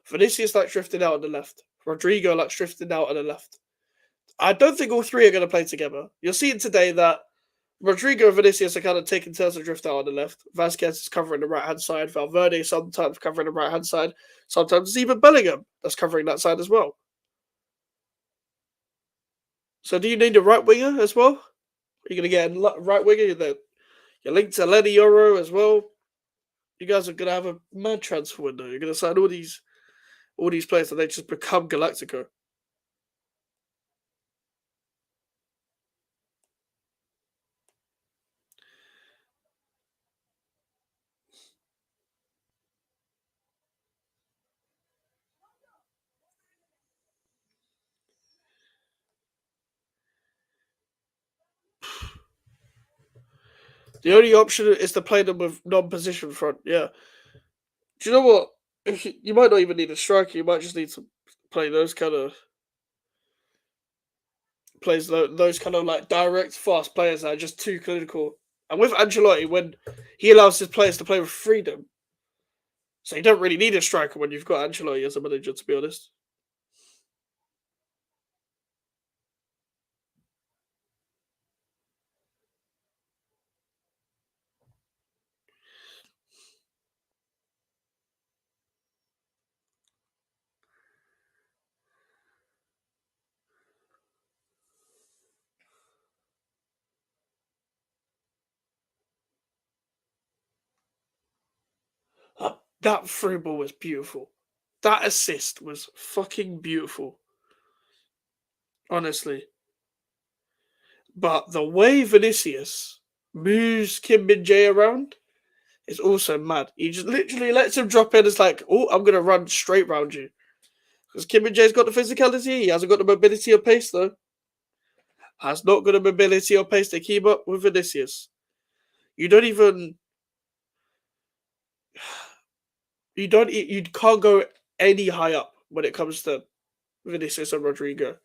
Vinicius likes drifting out on the left. Rodrigo likes drifting out on the left. I don't think all three are going to play together. You're seeing today that Rodrigo and Vinicius are kind of taking turns to drift out on the left. Vasquez is covering the right hand side. Valverde sometimes covering the right hand side. Sometimes it's even Bellingham that's covering that side as well. So do you need a right winger as well? Are you going to get a right winger? You're linked to Lenny Euro as well. You guys are going to have a mad transfer window. You're going to sign all these players and they just become Galactico. The only option is to play them with non-position front. Yeah. Do you know what? You might not even need a striker. You might just need to play those kind of plays. Those kind of like direct, fast players that are just too clinical. And with Ancelotti, when he allows his players to play with freedom, so you don't really need a striker when you've got Ancelotti as a manager. To be honest. That through ball was beautiful. That assist was fucking beautiful. Honestly. But the way Vinicius moves Kim Min Jae around is also mad. He just literally lets him drop in. It's like, oh, I'm going to run straight round you. Because Kim Min Jae's got the physicality. He hasn't got the mobility or pace, though. Has not got the mobility or pace to keep up with Vinicius. You don't even. You can't go any high up when it comes to Vinicius and Rodrigo.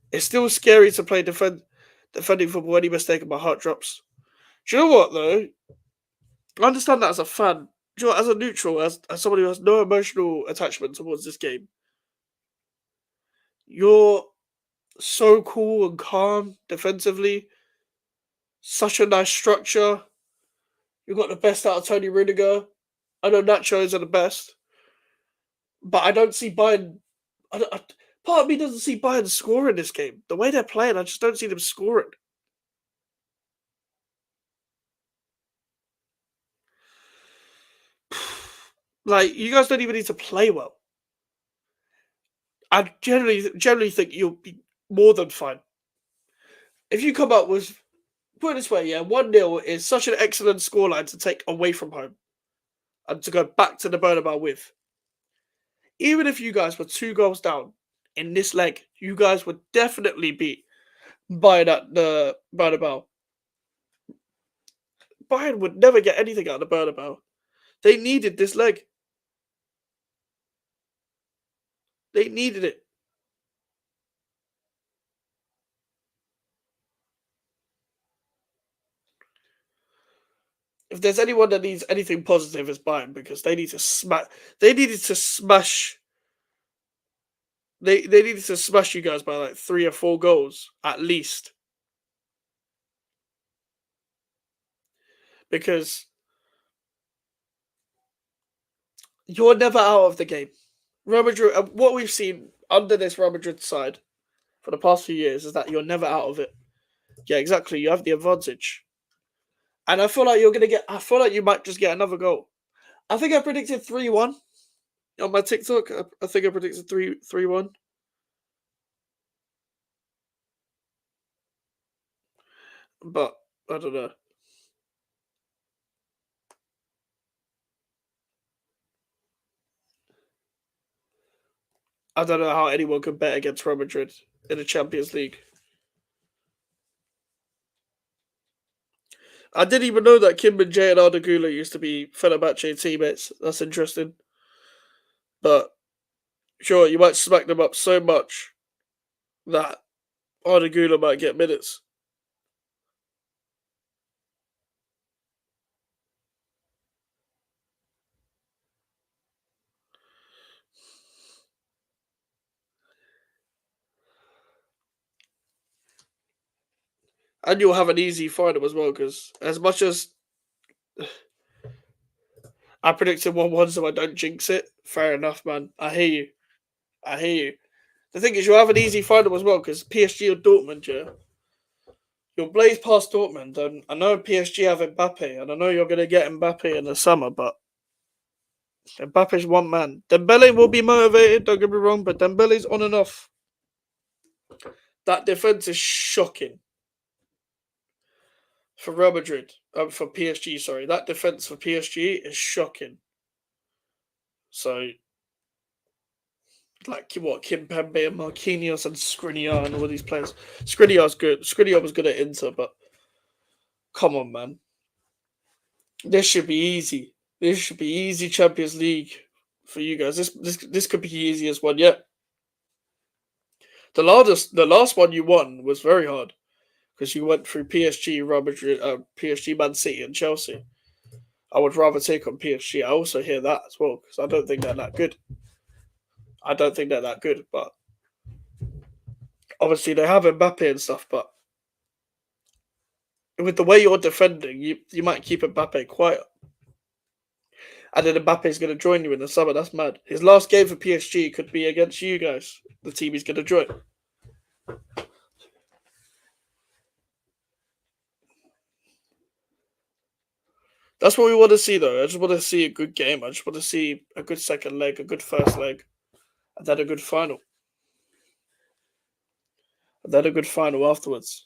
It's still scary to play defending football. Any mistake and my heart drops. Do you know what though? I understand that as a fan. Do you know what, as a neutral, as someone who has no emotional attachment towards this game, you're so cool and calm defensively. Such a nice structure. You got the best out of Tony Rudiger. I know Nacho is the best, but I don't see Bayern. Part of me doesn't see Bayern scoring this game. The way they're playing, I just don't see them scoring. Like you guys don't even need to play well. I generally think you'll be more than fine. If you come up with, put it this way, yeah, 1-0 is such an excellent scoreline to take away from home. and to go back to the Bernabeu with. Even if you guys were 2 goals down in this leg, you guys would definitely beat Bayern at the Bernabeu. Bayern would never get anything out of the Bernabeu. They needed this leg. They needed it. If there's anyone that needs anything positive, it's Bayern, because they need to smash. They needed to smash. They needed to smash you guys by like 3 or 4 goals at least, because you're never out of the game. Real Madrid. What we've seen under this Real Madrid side for the past few years is that you're never out of it. Yeah, exactly. You have the advantage, and I feel like you're gonna get. I feel like you might just get another goal. I think I predicted 3-1 on my TikTok. I think I predicted 3-1. But I don't know. I don't know how anyone could bet against Real Madrid in the Champions League. I didn't even know that Kim Min-jae and Arda Güler used to be Fenerbahce teammates. That's interesting. But sure, you might smack them up so much that Arda Güler might get minutes. And you'll have an easy final as well, because as much as I predicted 1-1 so I don't jinx it, fair enough, man. I hear you. I hear you. The thing is, you'll have an easy final as well, because PSG or Dortmund, yeah? You'll blaze past Dortmund, and I know PSG have Mbappe, and I know you're going to get Mbappe in the summer, but Mbappe's one man. Dembele will be motivated, don't get me wrong, but Dembele's on and off. That defense is shocking for Real Madrid. For PSG, sorry. That defense for PSG is shocking. So, like what, Kimpembe and Marquinhos and Skriniar and all these players. Skriniar's good. Skriniar was good at Inter, but come on, man. This should be easy. This should be easy Champions League for you guys. This could be the easiest one yet. The last one you won was very hard, because you went through PSG, Real Madrid, PSG, Man City, and Chelsea. I would rather take on PSG. I also hear that as well, because I don't think they're that good. But obviously they have Mbappe and stuff. But with the way you're defending, you might keep Mbappe quiet. And then Mbappe's going to join you in the summer. That's mad. His last game for PSG could be against you guys, the team he's going to join. That's what we want to see, though. I just want to see a good game. I just want to see a good second leg, a good first leg, and then a good final. And then a good final afterwards.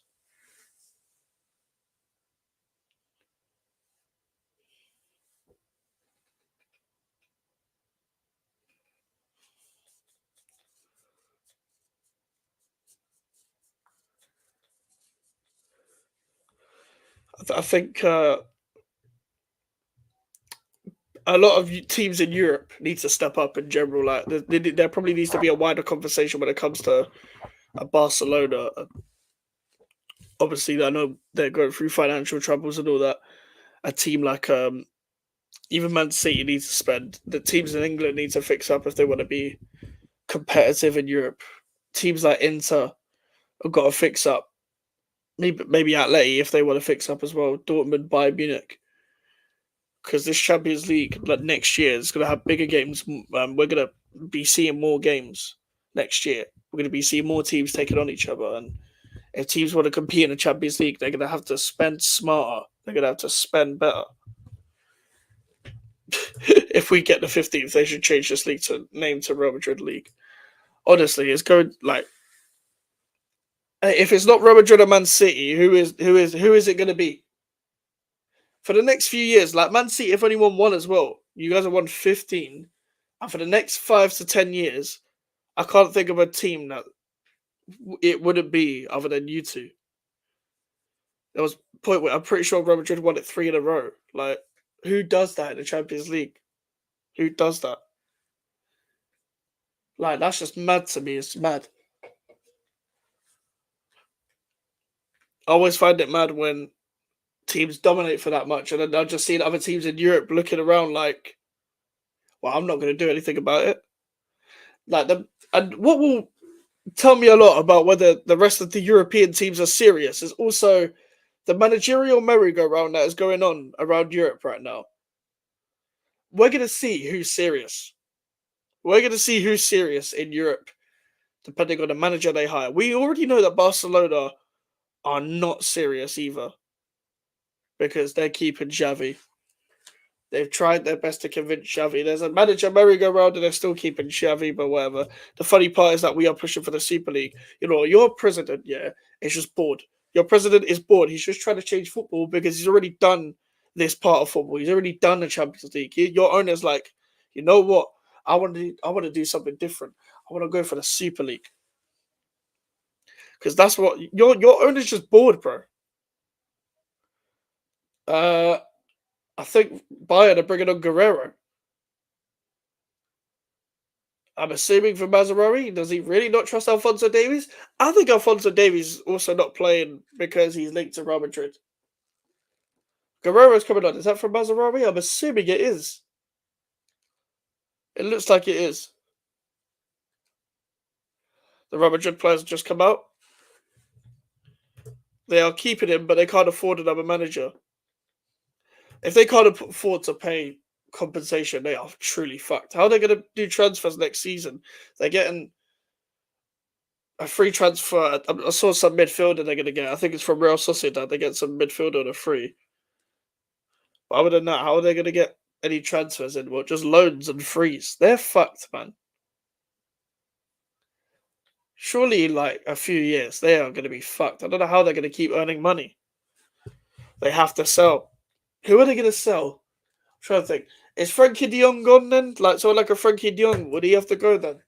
I think a lot of teams in Europe need to step up in general. Like there probably needs to be a wider conversation when it comes to Barcelona. Obviously, I know they're going through financial troubles and all that. A team like even Man City needs to spend. The teams in England need to fix up if they want to be competitive in Europe. Teams like Inter have got to fix up. Maybe Atleti if they want to fix up as well. Dortmund, Bayern Munich. Because this Champions League, like next year, is going to have bigger games. We're going to be seeing more games next year. We're going to be seeing more teams taking on each other. And if teams want to compete in the Champions League, they're going to have to spend smarter. They're going to have to spend better. If we get the 15th, they should change this league to name to Real Madrid League. Honestly, it's going like, if it's not Real Madrid or Man City, who is it going to be? For the next few years, like Man City have only won one as well. You guys have won 15. And for the next 5 to 10 years, I can't think of a team that it wouldn't be other than you two. There was a point where I'm pretty sure Real Madrid won it 3 in a row. Like, who does that in the Champions League? Who does that? Like, that's just mad to me. It's mad. I always find it mad when teams dominate for that much, and then I've just seen other teams in Europe looking around like, well, I'm not going to do anything about it. Like, and what will tell me a lot about whether the rest of the European teams are serious is also the managerial merry-go-round that is going on around Europe right now. We're going to see who's serious. We're going to see who's serious in Europe, depending on the manager they hire. We already know that Barcelona are not serious either, because they're keeping Xavi. They've tried their best to convince Xavi. There's a manager merry-go-round and they're still keeping Xavi, but whatever. The funny part is that we are pushing for the Super League. You know, your president, is just bored. Your president is bored. He's just trying to change football because he's already done this part of football. He's already done the Champions League. Your owner's like, you know what? I want to do something different. I want to go for the Super League. Because that's what your owner's just bored, bro. I think Bayern are bringing on Guerrero. I'm assuming for Mazzarri. Does he really not trust Alphonso Davies? I think Alphonso Davies is also not playing because he's linked to Real Madrid. Guerrero's coming on. Is that from Mazzarri? I'm assuming it is. It looks like it is. The Real Madrid players have just come out. They are keeping him, but they can't afford another manager. If they can't afford to pay compensation, they are truly fucked. How are they going to do transfers next season? They're getting a free transfer. I saw some midfielder they're going to get. I think it's from Real Sociedad. They get some midfielder on a free. But other than that, how are they going to get any transfers in? Well, just loans and frees. They're fucked, man. Surely, in like a few years, they are going to be fucked. I don't know how they're going to keep earning money. They have to sell. Who are they going to sell? I'm trying to think. Is Frankie de Jong gone then? Like a Frankie de Jong, would he have to go then?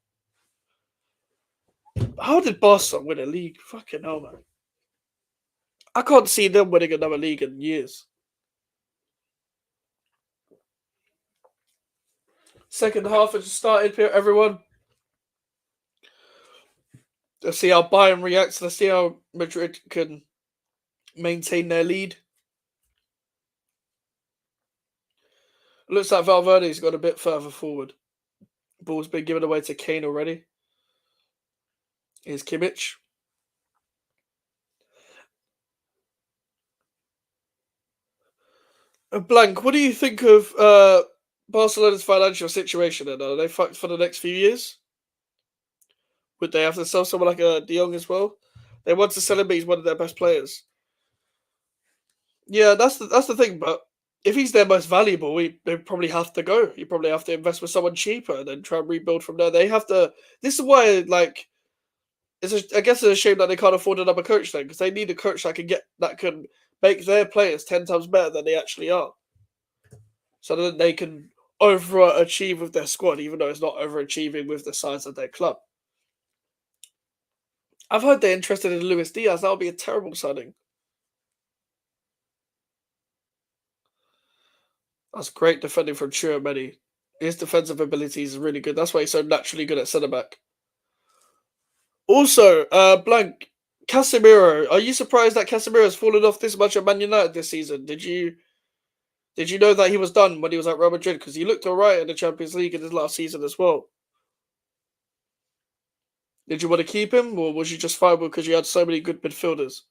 How did Barca win a league? Fucking hell, man. I can't see them winning another league in years. Second half has just started here, everyone. Let's see how Bayern reacts. Let's see how Madrid can maintain their lead. Looks like Valverde's got a bit further forward. Ball's been given away to Kane already. Here's Kimmich. Blank, what do you think of Barcelona's financial situation then? Are they fucked for the next few years? Would they have to sell someone like a De Jong as well? They want to sell him, but he's one of their best players. Yeah, that's the thing. But if he's their most valuable, they probably have to go. You probably have to invest with someone cheaper and then try and rebuild from there. They have to. This is why, like, I guess it's a shame that they can't afford another coach then, because they need a coach that can make their players 10 times better than they actually are, so that they can overachieve with their squad, even though it's not overachieving with the size of their club. I've heard they're interested in Luis Diaz. That would be a terrible signing. That's great defending from Tchouaméni. His defensive ability is really good. That's why he's so naturally good at centre back. Also, Blank, Casemiro. Are you surprised that Casemiro has fallen off this much at Man United this season? Did you know that he was done when he was at Real Madrid? Because he looked alright in the Champions League in his last season as well. Did you want to keep him, or was you just fine because you had so many good midfielders?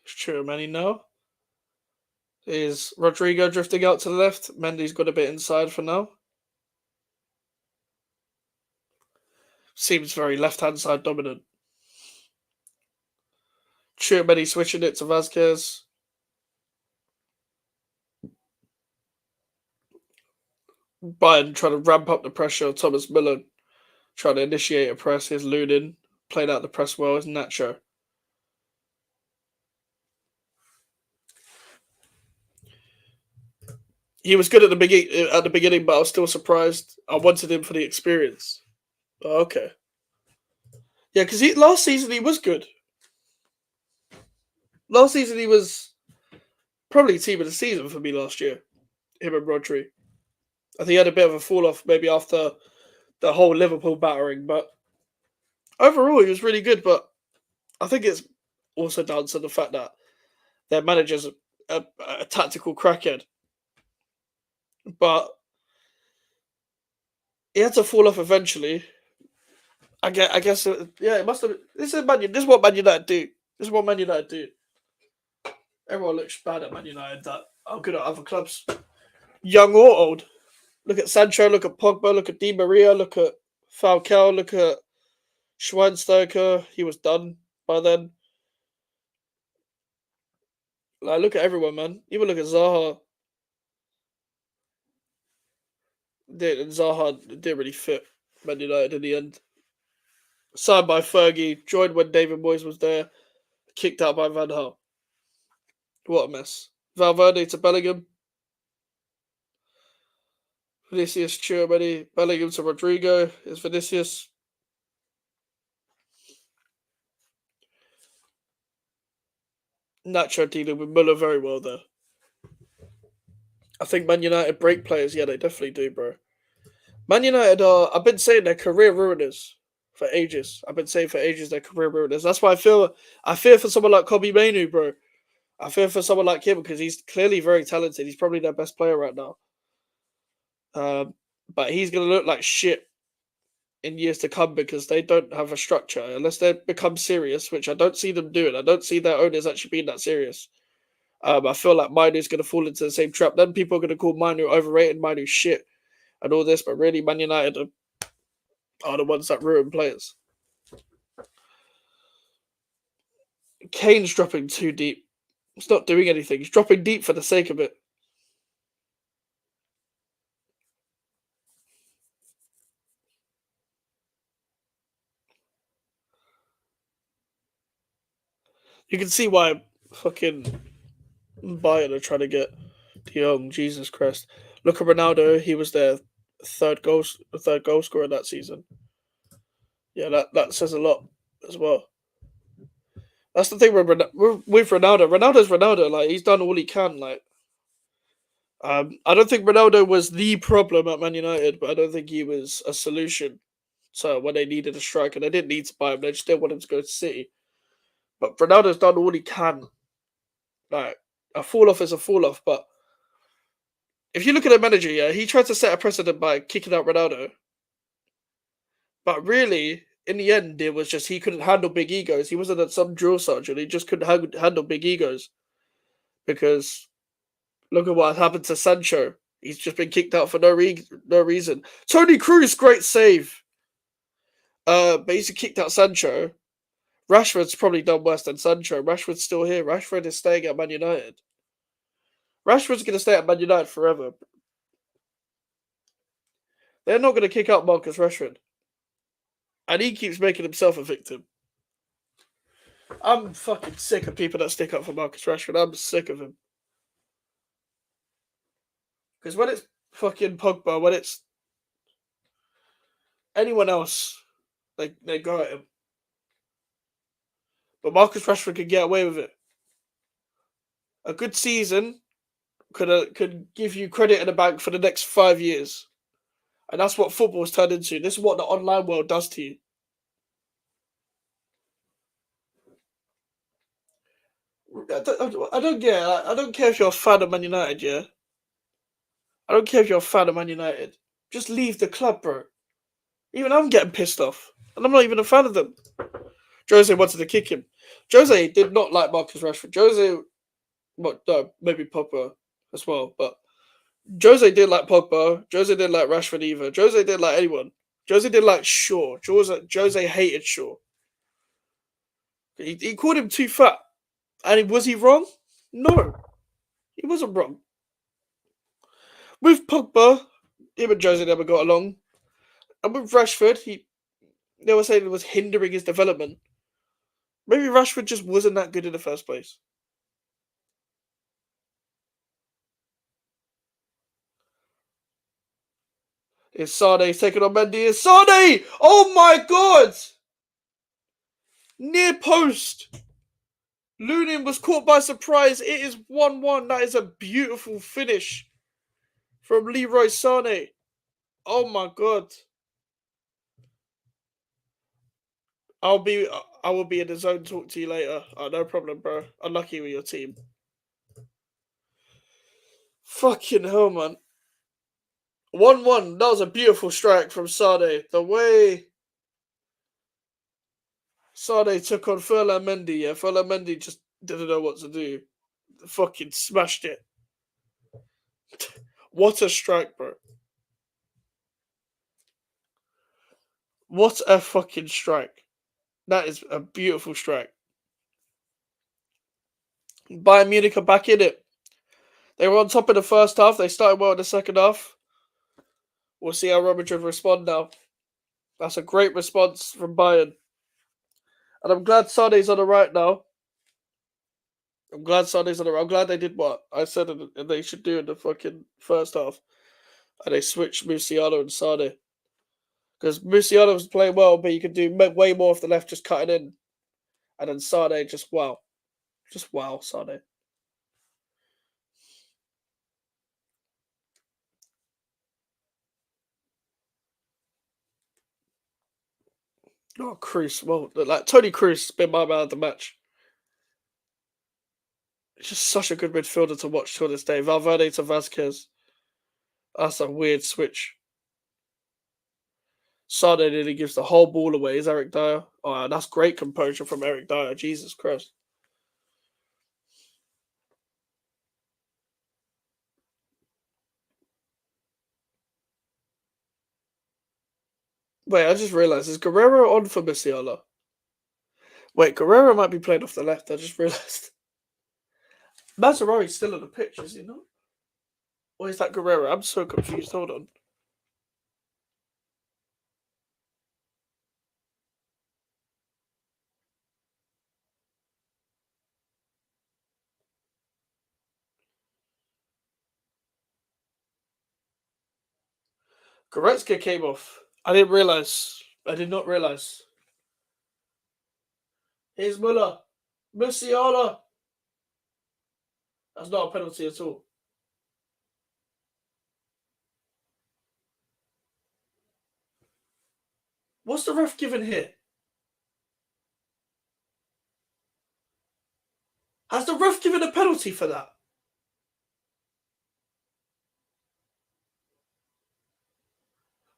It's true, Manny. No. Is Rodrigo drifting out to the left? Mendy's got a bit inside for now. Seems very left-hand side dominant. Tchouaméni switching it to Vasquez. Bayern trying to ramp up the pressure. Thomas Müller trying to initiate a press. Here's Lunin playing out the press well. Is Nacho. He was good at the beginning, but I was still surprised. I wanted him for the experience. Oh, okay. Yeah, because last season he was good. Last season he was probably team of the season for me last year. Him and Rodri. I think he had a bit of a fall off maybe after the whole Liverpool battering, but overall he was really good. But I think it's also down to the fact that their manager's a tactical crackhead. But he had to fall off eventually. I guess yeah, it must have. This is what Man United do. This is what Man United do. Everyone looks bad at Man United that are good at other clubs, young or old. Look at Sancho, look at Pogba, look at Di Maria, look at Falcao, look at Schweinsteiger. He was done by then. Like, look at everyone, man. Even look at Zaha. Zaha didn't really fit Man United in the end. Signed by Fergie, joined when David Moyes was there, kicked out by Van Gaal. What a mess. Valverde to Bellingham. Vinicius Chouameni. Bellingham to Rodrigo. Is Vinicius. Nacho dealing with Muller very well there. I think Man United break players. Yeah, they definitely do, bro. Man United are, I've been saying they're career ruiners for ages. I've been saying for ages they're career ruiners. That's why I fear for someone like Kobe Mainu, bro. I fear for someone like him because he's clearly very talented. He's probably their best player right now. But he's going to look like shit in years to come because they don't have a structure unless they become serious, which I don't see them doing. I don't see their owners actually being that serious. I feel like Mainu's going to fall into the same trap. Then people are going to call Mainu overrated, Mainu shit, and all this. But really, Man United are the ones that ruin players. Kane's dropping too deep. He's not doing anything. He's dropping deep for the sake of it. You can see why fucking Bayern are trying to get De Jong. Jesus Christ! Look at Ronaldo. He was their third goal scorer that season. Yeah, that says a lot as well. That's the thing with Ronaldo. Ronaldo's Ronaldo. Like, he's done all he can. Like, I don't think Ronaldo was the problem at Man United, but I don't think he was a solution. So when they needed a striker, they didn't need to buy him. They just didn't want him to go to City. But Ronaldo's done all he can. Like, a fall off is a fall off. But if you look at the manager, yeah, he tried to set a precedent by kicking out Ronaldo. But really, in the end, it was just he couldn't handle big egos. He wasn't some drill sergeant. He just couldn't handle big egos. Because look at what happened to Sancho. He's just been kicked out for no reason. Tony Cruz, great save. Basically kicked out Sancho. Rashford's probably done worse than Sancho. Rashford's still here. Rashford is staying at Man United. Rashford's going to stay at Man United forever. They're not going to kick out Marcus Rashford. And he keeps making himself a victim. I'm fucking sick of people that stick up for Marcus Rashford. I'm sick of him. Because when it's fucking Pogba, when it's anyone else, they go at him. But Marcus Rashford could get away with it. A good season could give you credit in the bank for the next 5 years. And that's what football's turned into. This is what the online world does to you. I don't get it. I don't care if you're a fan of Man United, yeah? I don't care if you're a fan of Man United. Just leave the club, bro. Even I'm getting pissed off. And I'm not even a fan of them. Jose wanted to kick him. Jose did not like Marcus Rashford. Jose, maybe Pogba as well, but Jose didn't like Pogba. Jose didn't like Rashford either. Jose didn't like anyone. Jose didn't like Shaw. Jose hated Shaw. He called him too fat. And was he wrong? No. He wasn't wrong. With Pogba, Him and Jose never got along. And with Rashford, they were saying it was hindering his development. Maybe Rashford just wasn't that good in the first place. It's Sane taking on Mendy. It's Sane! Oh my god! Near post. Lunin was caught by surprise. It is 1-1. That is a beautiful finish from Leroy Sane. Oh my god. I will be in the zone. Talk to you later. Oh, no problem, bro. Unlucky with your team. Fucking hell, man. 1-1. That was a beautiful strike from Sane. The way Sane took on Ferland Mendy, yeah. Ferland Mendy just didn't know what to do. Fucking smashed it. What a strike, bro. What a fucking strike. That is a beautiful strike. Bayern Munich are back in it. They were on top in the first half. They started well in the second half. We'll see how Real Madrid respond now. That's a great response from Bayern. And I'm glad Sane's on the right now. I'm glad they did what I said they should do in the fucking first half. And they switched Musiala and Sane. Because Musiala was playing well, but you could do way more off the left, just cutting in. And then Sane, just wow. Just wow, Sane. Oh, Kroos. Well, like Tony Kroos has been my man of the match. It's just such a good midfielder to watch till this day. Valverde to Vasquez. That's a weird switch. Sane nearly gives the whole ball away. Is Eric Dyer? Oh, that's great composure from Eric Dyer. Jesus Christ. Wait, I just realised. Is Guerrero on for Musiala? Wait, Guerrero might be playing off the left. I just realised. Mazzarari's still on the pitch, is he not? Or is that Guerrero? I'm so confused. Hold on. Goretzka came off. I didn't realise. I did not realise. Here's Muller. Musiala. That's not a penalty at all. What's the ref giving here? Has the ref given a penalty for that?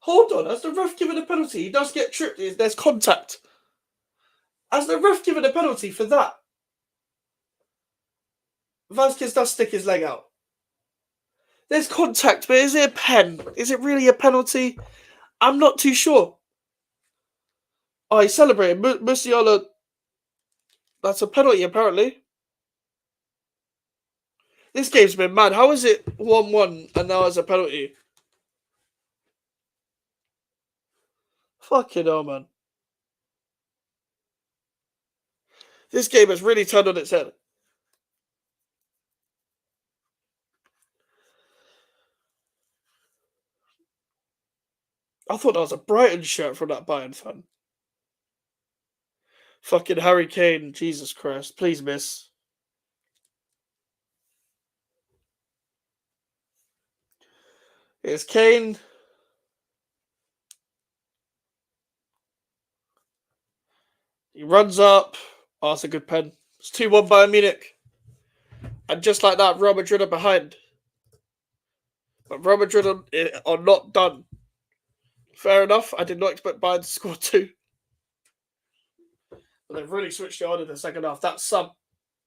Hold on. Has the ref given a penalty? He does get tripped. There's contact. Has the ref given a penalty for that? Vasquez does stick his leg out. There's contact, but is it a pen? Is it really a penalty? I'm not too sure. Oh, he's celebrating. Musiala. That's a penalty, apparently. This game's been mad. How is it 1-1 and now it's a penalty? Fucking hell, man. This game has really turned on its head. I thought that was a Brighton shirt from that Bayern fan. Fucking Harry Kane. Jesus Christ. Please miss. It's Kane. He runs up. Oh, that's a good pen. It's 2-1 Bayern Munich. And just like that, Real Madrid are behind. But Real Madrid are not done. Fair enough. I did not expect Bayern to score 2. But they've really switched it on in the second half. That sub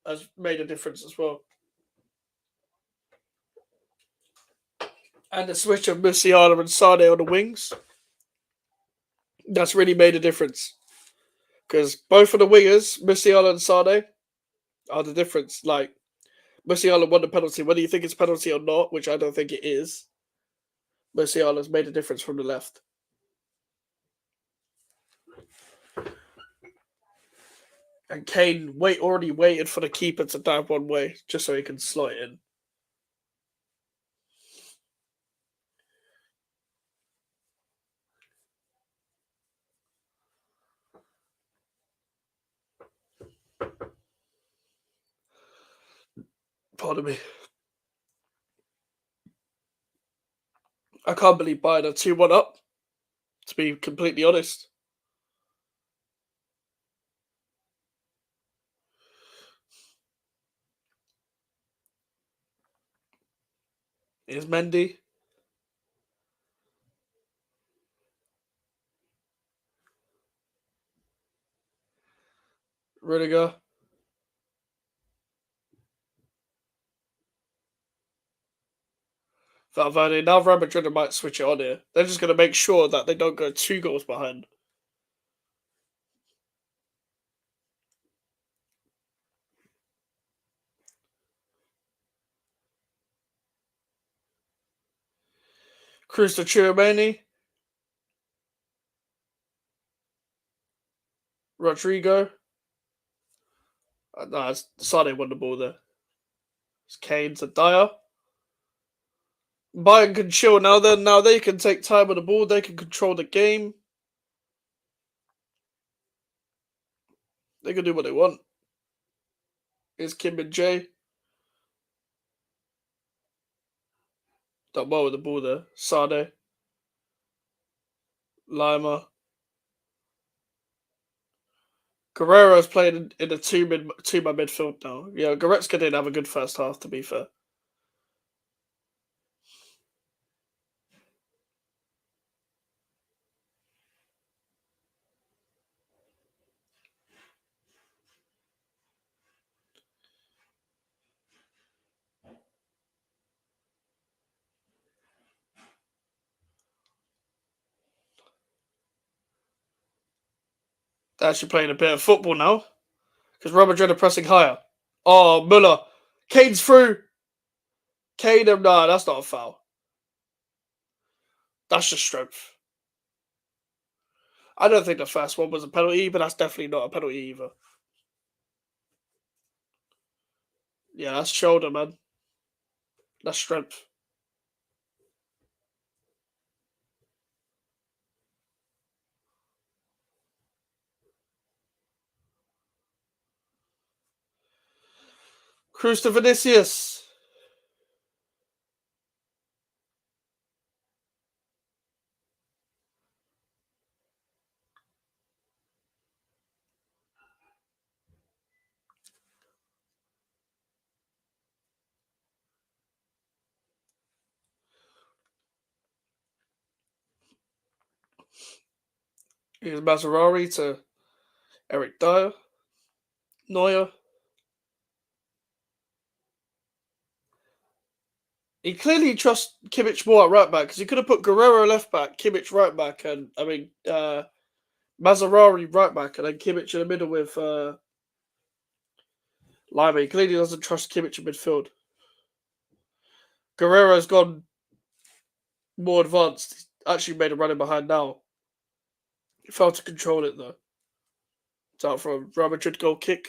has made a difference as well. And the switch of Musiala and Sane on the wings. That's really made a difference. Because both of the wingers, Musiala and Sane, are the difference. Like, Musiala won the penalty, whether you think it's penalty or not, which I don't think it is. Musiala's made a difference from the left. And Kane already waited for the keeper to dive one way just so he can slot it in. Pardon me. I can't believe Bayern are 2-1 up, to be completely honest. Here's Mendy. Rudiger. Valverde. Now Real Madrid might switch it on here. They're just going to make sure that they don't go 2 goals behind. Cruz to Tchouaméni. Rodrigo. No, Sane won the ball there. It's Kane to Dyer. Bayern can chill now. Then now they can take time on the ball. They can control the game. They can do what they want. Here's Kim and Jay. Done well with the ball there. Sane. Lima. Guerrero's playing in the two-man midfield now. Yeah, Goretzka didn't have a good first half, to be fair. They're actually playing a bit of football now. Because Real Madrid are pressing higher. Oh, Müller. Kane's through. Kane, nah, that's not a foul. That's just strength. I don't think the first one was a penalty, but that's definitely not a penalty either. Yeah, that's shoulder, man. That's strength. Cruz to Vinicius. Here's Mazzarari to Eric Dyer. Neuer. He clearly trusts Kimmich more at right back because he could have put Guerrero left back, Kimmich right back, and Mazzarari right back, and then Kimmich in the middle with Lima. He clearly doesn't trust Kimmich in midfield. Guerrero's gone more advanced. He's actually made a running behind now. He failed to control it though. It's out for a Real Madrid goal kick.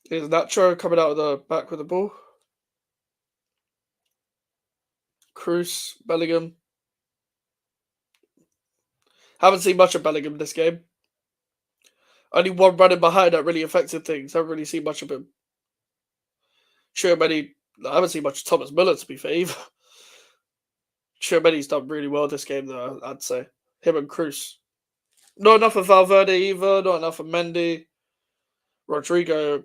Here's Nacho coming out of the back with the ball. Cruz, Bellingham. Haven't seen much of Bellingham this game. Only one running behind that really affected things. Haven't really seen much of him. I haven't seen much of Thomas Müller, to be fair, either. Tchouaméni's done really well this game, though, I'd say. Him and Cruz. Not enough of Valverde either. Not enough of Mendy. Rodrigo,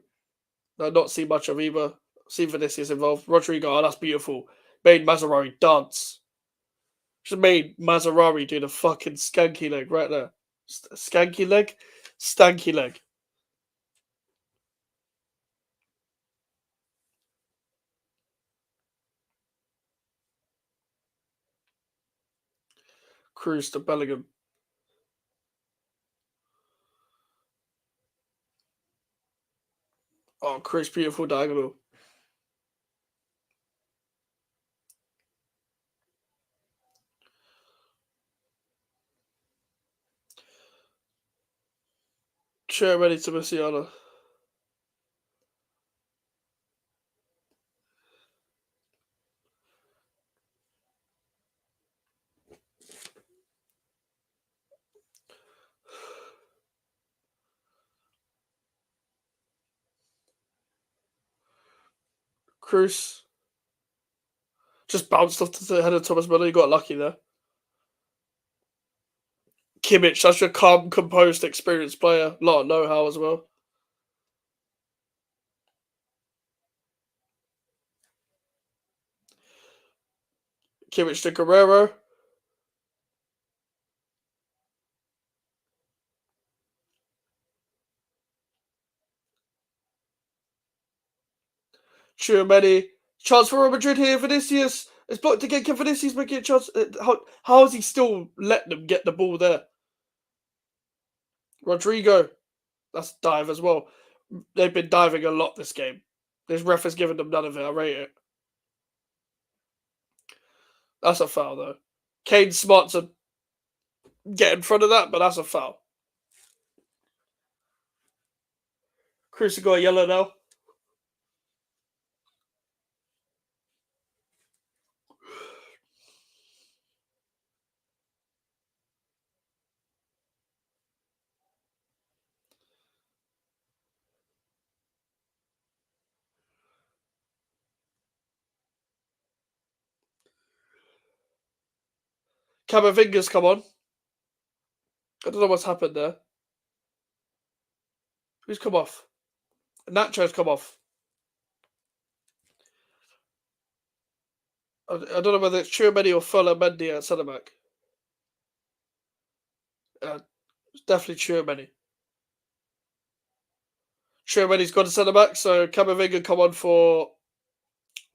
not seen much of either. Seen Vinicius involved. Rodrigo, oh, that's beautiful. Made Mazzarari dance. Just made Mazzarari do the fucking skanky leg right there. Skanky leg? Stanky leg. Cruz to Bellingham. Oh, Chris, beautiful diagonal. Chair ready to Messiana. Cruz just bounced off the head of Thomas Müller. He got lucky there. Kimmich, such a calm, composed, experienced player. A lot of know-how as well. Kimmich to Guerrero. Tchouaméni. Chance for Real Madrid here. Vinicius. It's blocked again. Can Vinicius make it a chance? How has he still let them get the ball there? Rodrigo. That's dive as well. They've been diving a lot this game. This ref has given them none of it. I rate it. That's a foul, though. Kane's smart to get in front of that, but that's a foul. Cruz got a yellow now. Camavinga's come on. I don't know what's happened there. Who's come off? Nacho's come off. I don't know whether it's Tchouaméni or Fuller Mendy at centre back. It's definitely Tchouaméni. Tchouaméni's got a centre back, so Camavinga come on for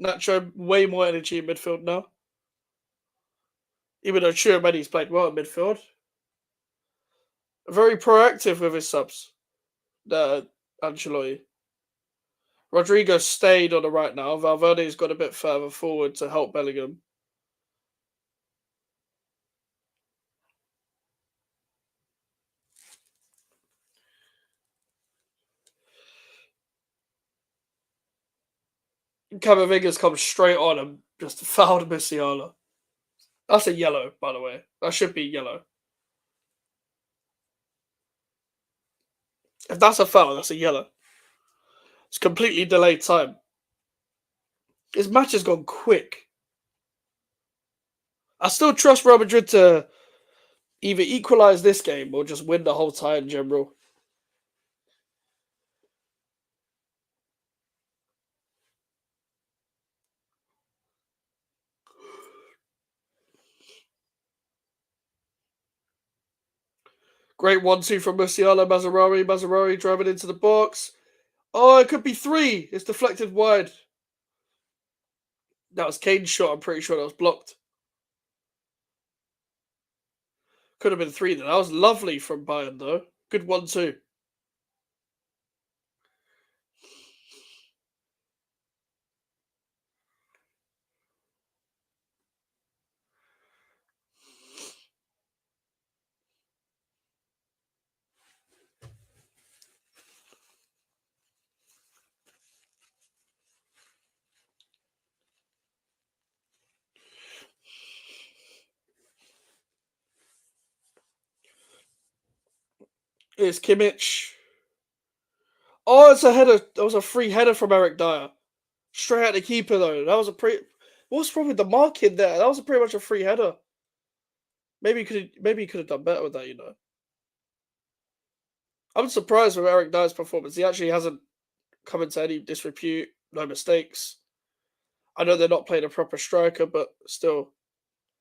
Nacho. Way more energy in midfield now. Even though Tchouaméni's played well in midfield. Very proactive with his subs. Ancelotti. Rodrigo stayed on the right now. Valverde's got a bit further forward to help Bellingham. Camavinga's come straight on and just fouled Musiala. That's a yellow, by the way. That should be yellow. If that's a foul, that's a yellow. It's completely delayed time. His match has gone quick. I still trust Real Madrid to either equalise this game or just win the whole tie in general. Great 1-2 from Musiala, Mazzarari driving into the box. Oh, it could be 3. It's deflected wide. That was Kane's shot. I'm pretty sure that was blocked. Could have been 3 then. That was lovely from Bayern, though. Good 1-2. It's Kimmich. Oh, it's a header. That was a free header from Eric Dyer. Straight at the keeper, though. That was a pretty. What's wrong with the marking there? That was pretty much a free header. Maybe he could have done better with that, you know. I'm surprised with Eric Dyer's performance. He actually hasn't come into any disrepute, no mistakes. I know they're not playing a proper striker, but still,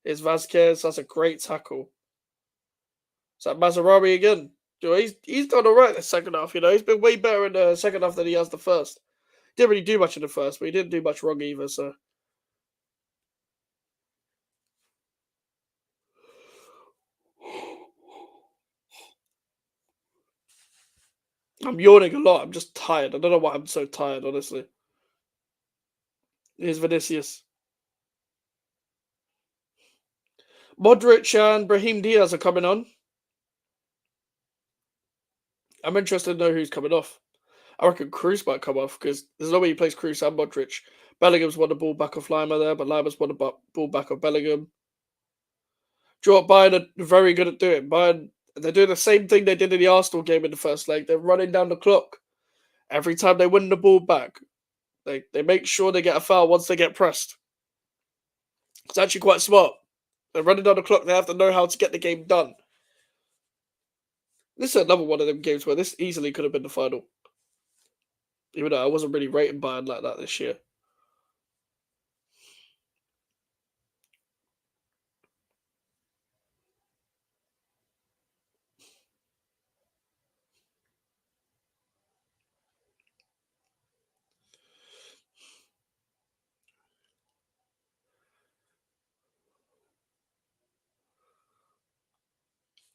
it's Vasquez. That's a great tackle. Is that Mazzarari again? He's done all right in the second half, you know. He's been way better in the second half than he has the first. Didn't really do much in the first, but he didn't do much wrong either, so. I'm yawning a lot. I'm just tired. I don't know why I'm so tired, honestly. Here's Vinicius. Modric and Brahim Diaz are coming on. I'm interested to know who's coming off. I reckon Cruz might come off because there's no way he plays Cruz and Modric. Bellingham's won the ball back off Lima there, but Lima's won the ball back off Bellingham. Do you know what Bayern are very good at doing? Bayern, they're doing the same thing they did in the Arsenal game in the first leg. They're running down the clock. Every time they win the ball back, they make sure they get a foul once they get pressed. It's actually quite smart. They're running down the clock. They have to know how to get the game done. This is another one of them games where this easily could have been the final. Even though I wasn't really rating Bayern like that this year.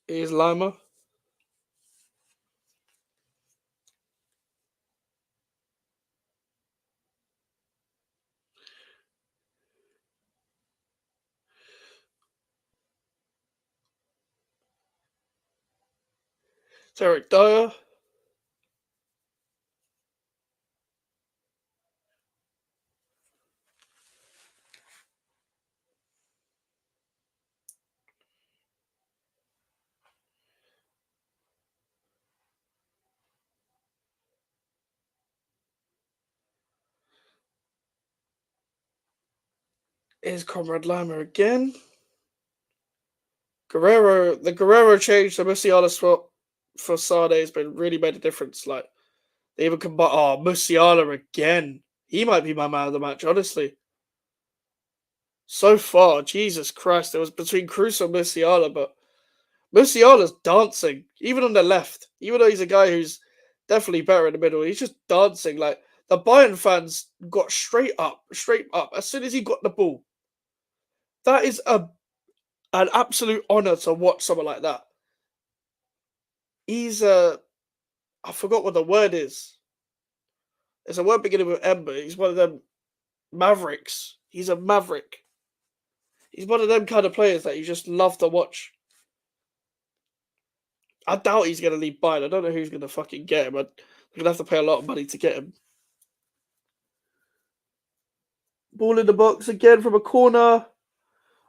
Here's Lima. It's Eric Dyer. Here's Comrade Lima again. The Guerrero change to Musiala swap for Sade has been really made a difference. Like they even combine. Oh, Musiala again. He might be my man of the match, honestly. So far, Jesus Christ, it was between Cruz and Musiala, but Musiala's dancing, even on the left. Even though he's a guy who's definitely better in the middle, he's just dancing. Like the Bayern fans got straight up as soon as he got the ball. That is an absolute honor to watch someone like that. He's I forgot what the word is. It's a word beginning with M, but he's one of them mavericks. He's a maverick. He's one of them kind of players that you just love to watch. I doubt he's going to leave Bayern. I don't know who's going to fucking get him. They're going to have to pay a lot of money to get him. Ball in the box again from a corner.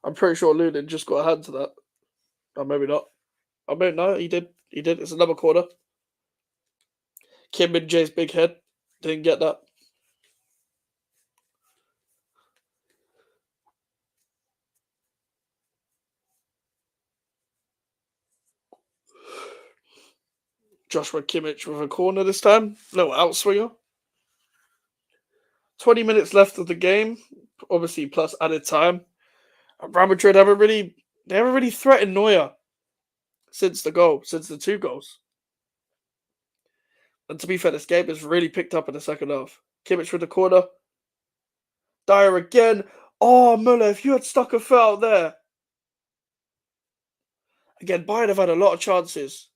I'm pretty sure Lunin just got a hand to that. Or maybe not. I mean, no, he did. He did. It's another corner. Kim Min-jae's big head. Didn't get that. Joshua Kimmich with a corner this time. Little outswinger. 20 minutes left of the game. Obviously, plus added time. Real Madrid haven't really threatened Neuer since the two goals. And to be fair, this game has really picked up in the second half. Kimmich with the corner. Dyer again. Oh, Muller, if you had stuck a foot out there. Again, Bayern have had a lot of chances.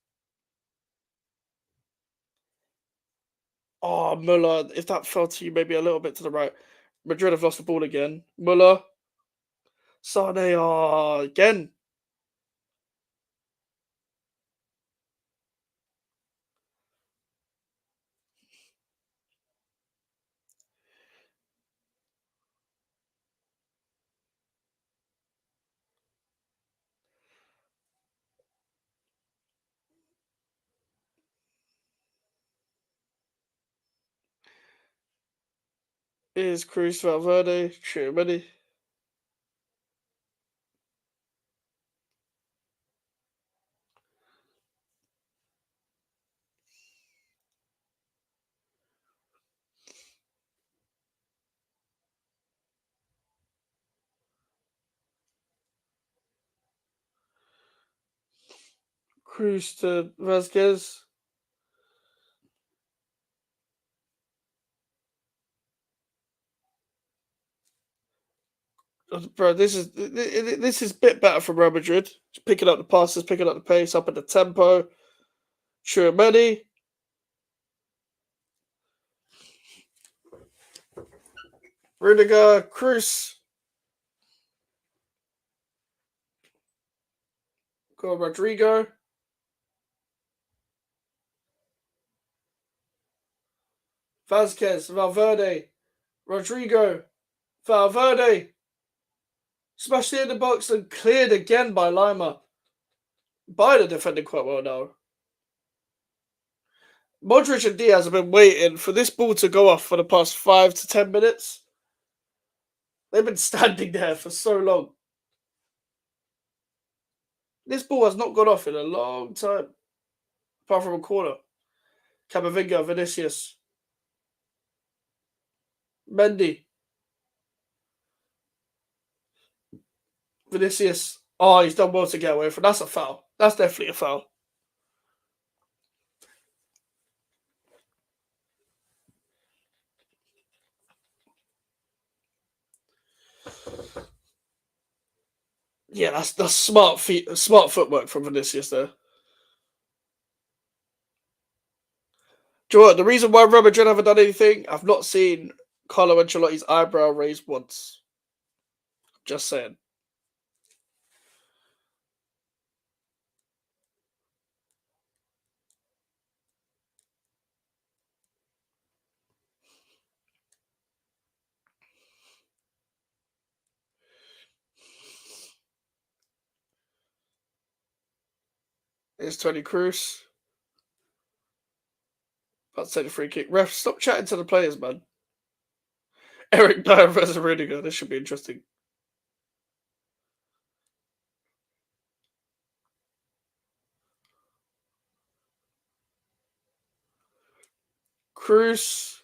Oh, Muller, if that fell to you maybe a little bit to the right. Madrid have lost the ball again. Muller. Sane, oh, again. Is Cruz Valverde. Tchouaméni. Cruz to Vasquez. Bro, this is a bit better from Real Madrid. Just picking up the passes, picking up the pace, up at the tempo. Tchouaméni. Rudiger, Cruz. Go Rodrigo. Vasquez, Valverde, Rodrigo, Valverde. Smashed in the box and cleared again by Lima. Bayern defending quite well now. Modric and Diaz have been waiting for this ball to go off for the past 5 to 10 minutes. They've been standing there for so long. This ball has not gone off in a long time. Apart from a corner. Camavinga, Vinicius. Mendy. Vinicius. Oh, he's done well to get away from. That's a foul. That's definitely a foul. Yeah, that's smart footwork from Vinicius there. Do you know what? The reason why Real Madrid haven't done anything, I've not seen Carlo Ancelotti's eyebrow raised once. Just saying. Here's Tony Cruz. About to take the free kick. Ref, stop chatting to the players, man. Eric Dyer versus Rudiger. This should be interesting. Cruz.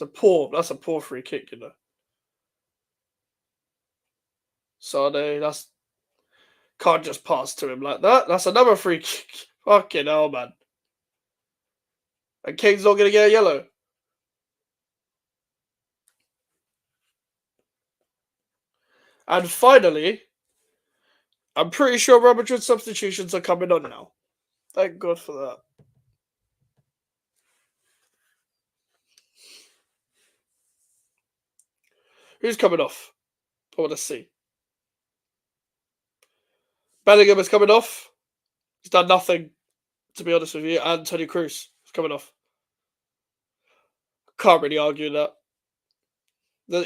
That's a poor free kick, you know. Sade, that's can't just pass to him like that. That's another free kick. Fucking hell, man. And Kane's not gonna get a yellow. And finally, I'm pretty sure Real Madrid substitutions are coming on now. Thank God for that. Who's coming off? I want to see. Bellingham is coming off. He's done nothing, to be honest with you. And Tony Cruz is coming off. Can't really argue that.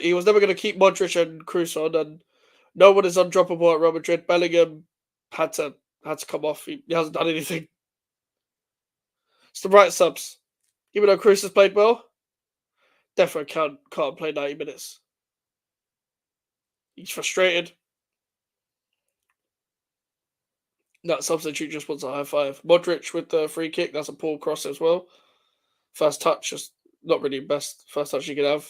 He was never going to keep Modric and Cruz on, and no one is undroppable at Real Madrid. Bellingham had to come off. He hasn't done anything. It's the right subs. Even though Cruz has played well, definitely can't play 90 minutes. He's frustrated. That substitute just wants a high five. Modric with the free kick. That's a poor cross as well. First touch, just not really best first touch you can have.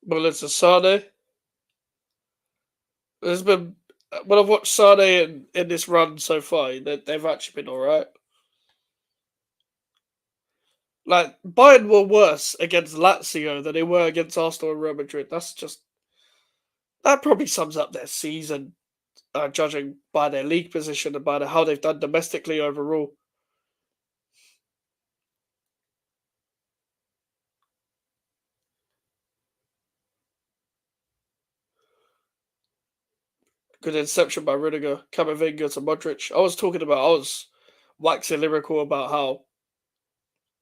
But it's a Sane. There's been when I've watched Sane in this run so far, they've actually been alright. Like Bayern were worse against Lazio than they were against Arsenal and Real Madrid. That probably sums up their season, judging by their league position and by how they've done domestically overall. Good interception by Rudiger, Camavinga to Modric. I was waxing lyrical about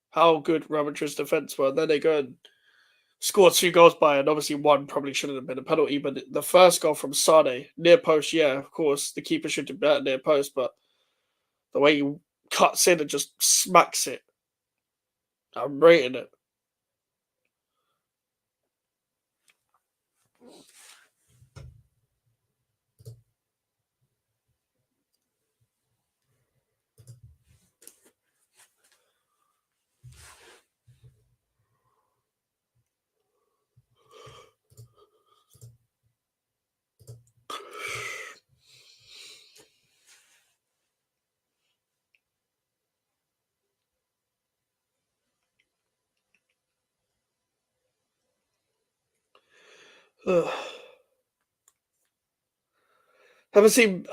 how good Real Madrid's defense were. And then they go and score 2 goals by, and obviously one probably shouldn't have been a penalty. But the first goal from Sane, near post, yeah, of course, the keeper should have been at near post, but the way he cuts in and just smacks it, I'm rating it. Haven't seen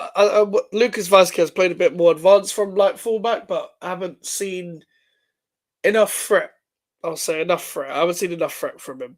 Lucas Vazquez played a bit more advanced from like fullback, but I haven't seen enough threat. I'll say enough threat. I haven't seen enough threat from him.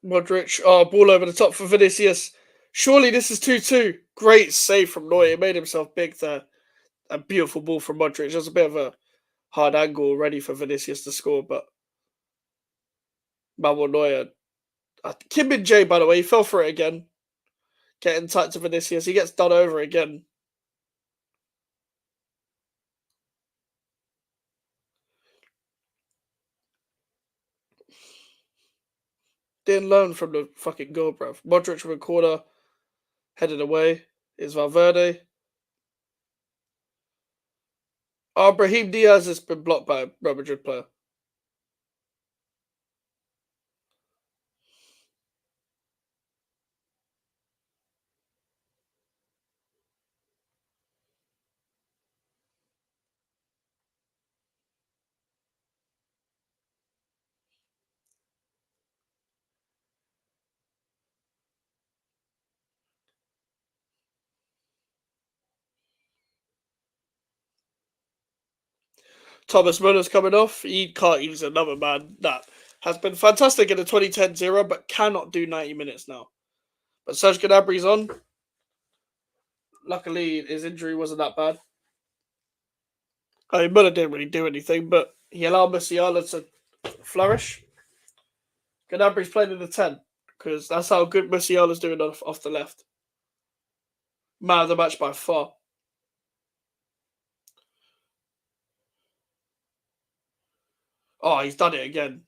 Modric, ball over the top for Vinicius. Surely this is 2-2. Great save from Neuer. He made himself big there. A beautiful ball from Modric. Just a bit of a hard angle ready for Vinicius to score, but Manuel Neuer. Kim Min Jae, by the way, he fell for it again. Getting tight to Vinicius. He gets done over again. Didn't learn from the fucking goal, bruv. Modric from a corner. Headed away. Is Valverde. Brahim Diaz has been blocked by a Real Madrid player. Thomas Muller's coming off. He can't use another man that has been fantastic in the 2010 era, but cannot do 90 minutes now. But Serge Gnabry's on. Luckily, his injury wasn't that bad. I mean, Muller didn't really do anything, but he allowed Musiala to flourish. Gnabry's playing in the 10, because that's how good Musiala's doing off the left. Man of the match by far. Oh, he's done it again.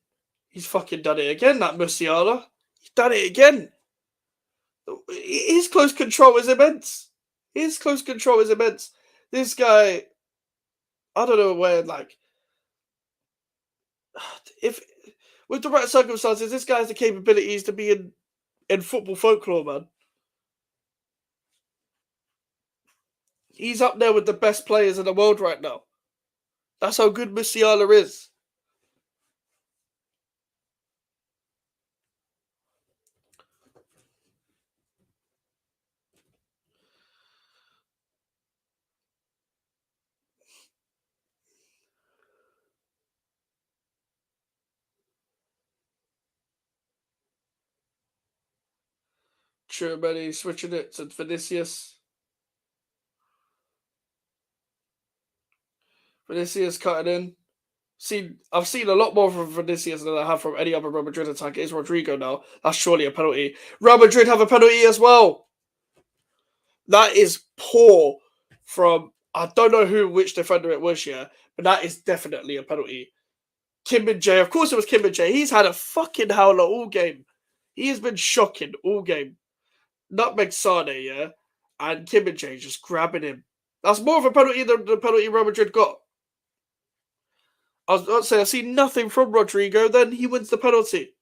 He's fucking done it again, that Musiala. He's done it again. His close control is immense. His close control is immense. This guy, I don't know where, like, if with the right circumstances, this guy has the capabilities to be in football folklore, man. He's up there with the best players in the world right now. That's how good Musiala is. Chouameni switching it to Vinicius. Vinicius cutting in. I've seen a lot more from Vinicius than I have from any other Real Madrid attacker. It's Rodrigo now. That's surely a penalty. Real Madrid have a penalty as well. That is poor from, I don't know which defender it was here, but that is definitely a penalty. Kim Min Jae, of course it was Kim Min Jae. He's had a fucking howler all game. He has been shocking all game. Nutmeg Sane, yeah, and Kim Min Jae just grabbing him. That's more of a penalty than the penalty Real Madrid got. I was about to say, I see nothing from Rodrigo, then he wins the penalty.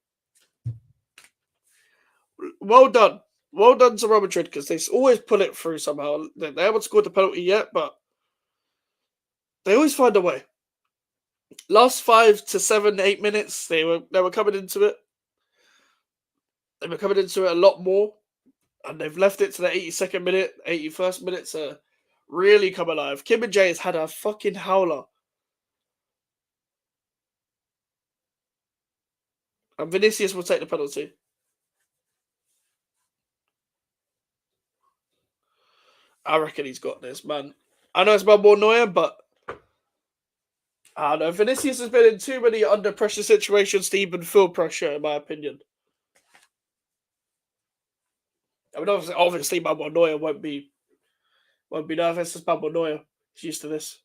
Well done. Well done to Real Madrid, because they always pull it through somehow. They haven't scored the penalty yet, but they always find a way. Last 5 to 7, 8 minutes, they were coming into it. They were coming into it a lot more, and they've left it to the 82nd minute, 81st minute to really come alive. Kim Min Jae has had a fucking howler. And Vinicius will take the penalty. I reckon he's got this, man. I know it's about more Neuer, but I don't know. Vinicius has been in too many under pressure situations to even feel pressure, in my opinion. I mean, obviously Manuel Neuer won't be nervous. It's Manuel Neuer. He's used to this.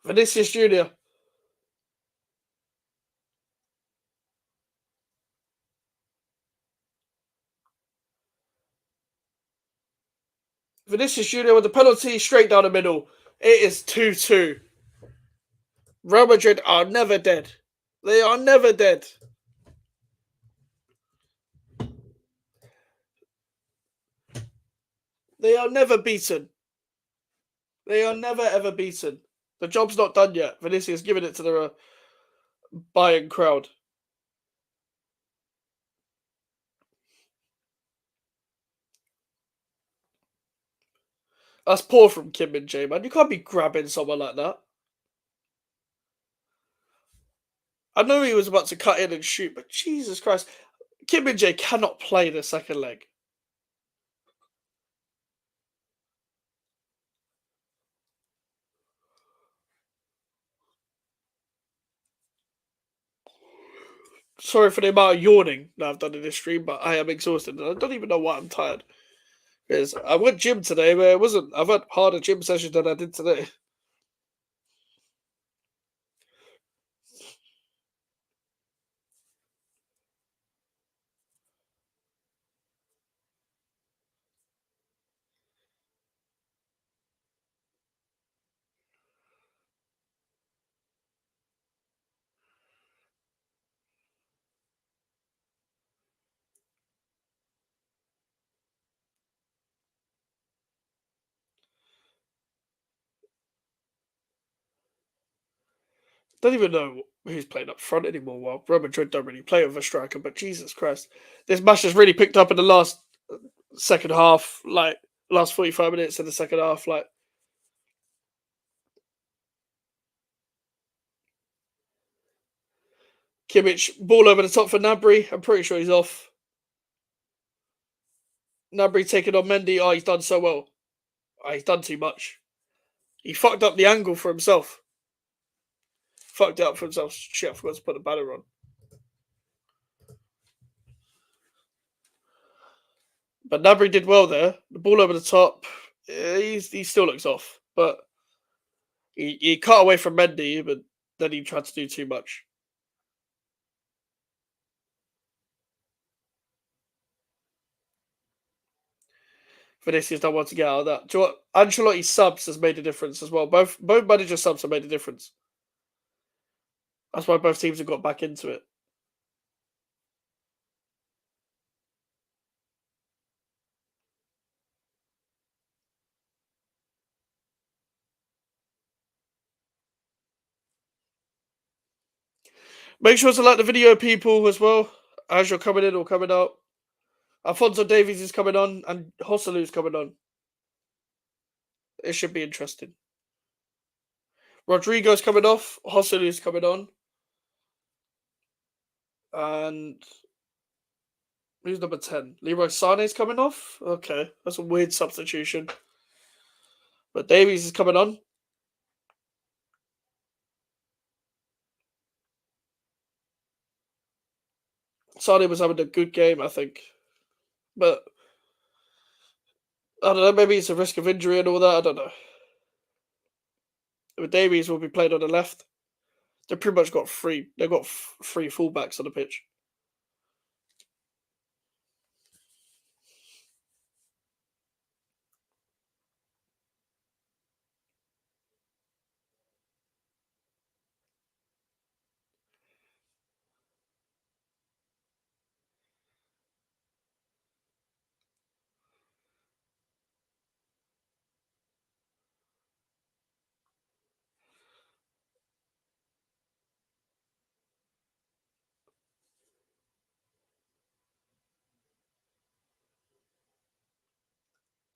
Vinicius Junior. Vinicius Junior with the penalty straight down the middle. It is 2-2. Real Madrid are never dead. They are never dead. They are never beaten. They are never ever beaten. The job's not done yet. Vinicius giving it to the Bayern crowd. That's poor from Kim Min Jae, man. You can't be grabbing someone like that. I know he was about to cut in and shoot, but Jesus Christ. Kim Min Jae cannot play the second leg. Sorry for the amount of yawning that I've done in this stream, but I am exhausted. And I don't even know why I'm tired. Because I went gym today, but it wasn't. I've had harder gym sessions than I did today. Don't even know who's playing up front anymore. Well, Real Madrid don't really play with a striker, but Jesus Christ. This match has really picked up in the last second half, like last 45 minutes in the second half. Like, Kimmich, ball over the top for Gnabry. I'm pretty sure he's off. Gnabry taking on Mendy. Oh, he's done so well. Oh, he's done too much. He fucked up the angle for himself. Fucked it up for himself. Shit, I forgot to put the banner on. But Gnabry did well there. The ball over the top. He still looks off. But he cut away from Mendy, but then he tried to do too much. Vinicius don't want to get out of that. Do you know what? Ancelotti's subs has made a difference as well. Both manager subs have made a difference. That's why both teams have got back into it. Make sure to like the video, people, as well, as you're coming in or coming out. Alphonso Davies is coming on, and Hossalu's coming on. It should be interesting. Rodrigo's coming off. Hossalu's coming on. And who's number 10? Leroy Sané's coming off? Okay, that's a weird substitution. But Davies is coming on. Sané was having a good game, I think. But I don't know, maybe it's a risk of injury and all that. I don't know. But Davies will be playing on the left. They've pretty much got three. They've got three fullbacks on the pitch.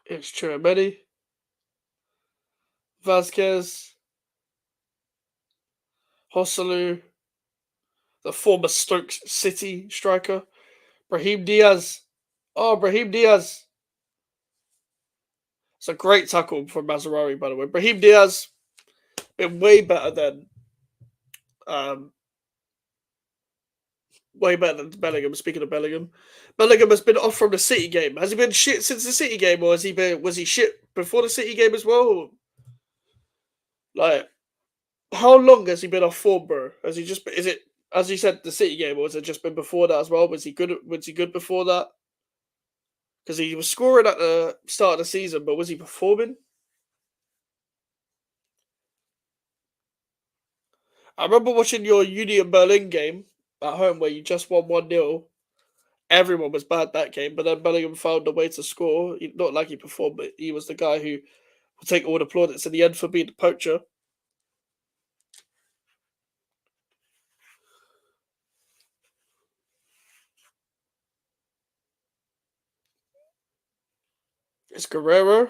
It's Chouameni, Vasquez, Hossalu, the former Stoke City striker, Brahim Diaz. Oh, Brahim Diaz. It's a great tackle from Mazraoui, by the way. Brahim Diaz been um, way better than Bellingham. Speaking of Bellingham, Bellingham has been off from the City game. Has he been shit since the City game, or was he shit before the City game as well? Like, how long has he been off form, bro? Has he just is it as you said the City game, or has it just been before that as well? Was he good? Was he good before that? Because he was scoring at the start of the season, but was he performing? I remember watching your Union Berlin game at home where you just won 1-0. Everyone was bad that game, but then Bellingham found a way to score. Not like he performed, but he was the guy who will take all the plaudits in the end for being the poacher. It's Guerrero.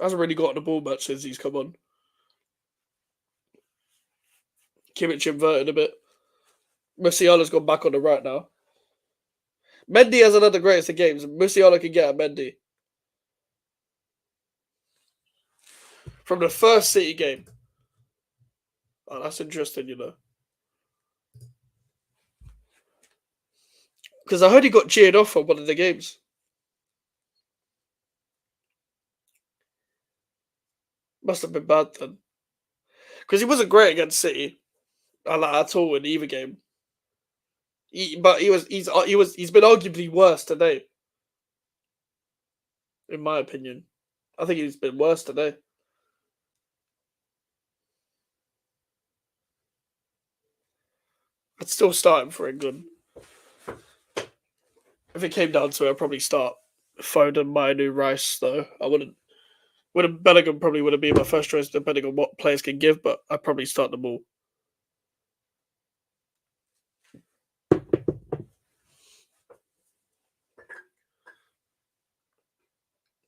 Hasn't really gotten the ball much since he's come on. Kimmich inverted a bit. Musiala's gone back on the right now. Mendy has another greatest of games. Musiala can get at Mendy. From the first City game. Oh, that's interesting, you know. Because I heard he got cheered off on one of the games. Must have been bad then. Because he wasn't great against City. At all in either game. He's been arguably worse today. In my opinion. I think he's been worse today. I'd still start him for England. If it came down to it, I'd probably start Foden, Mainu, Rice, though. I wouldn't. Bellingham probably wouldn't be my first choice depending on what players can give, but I'd probably start them all.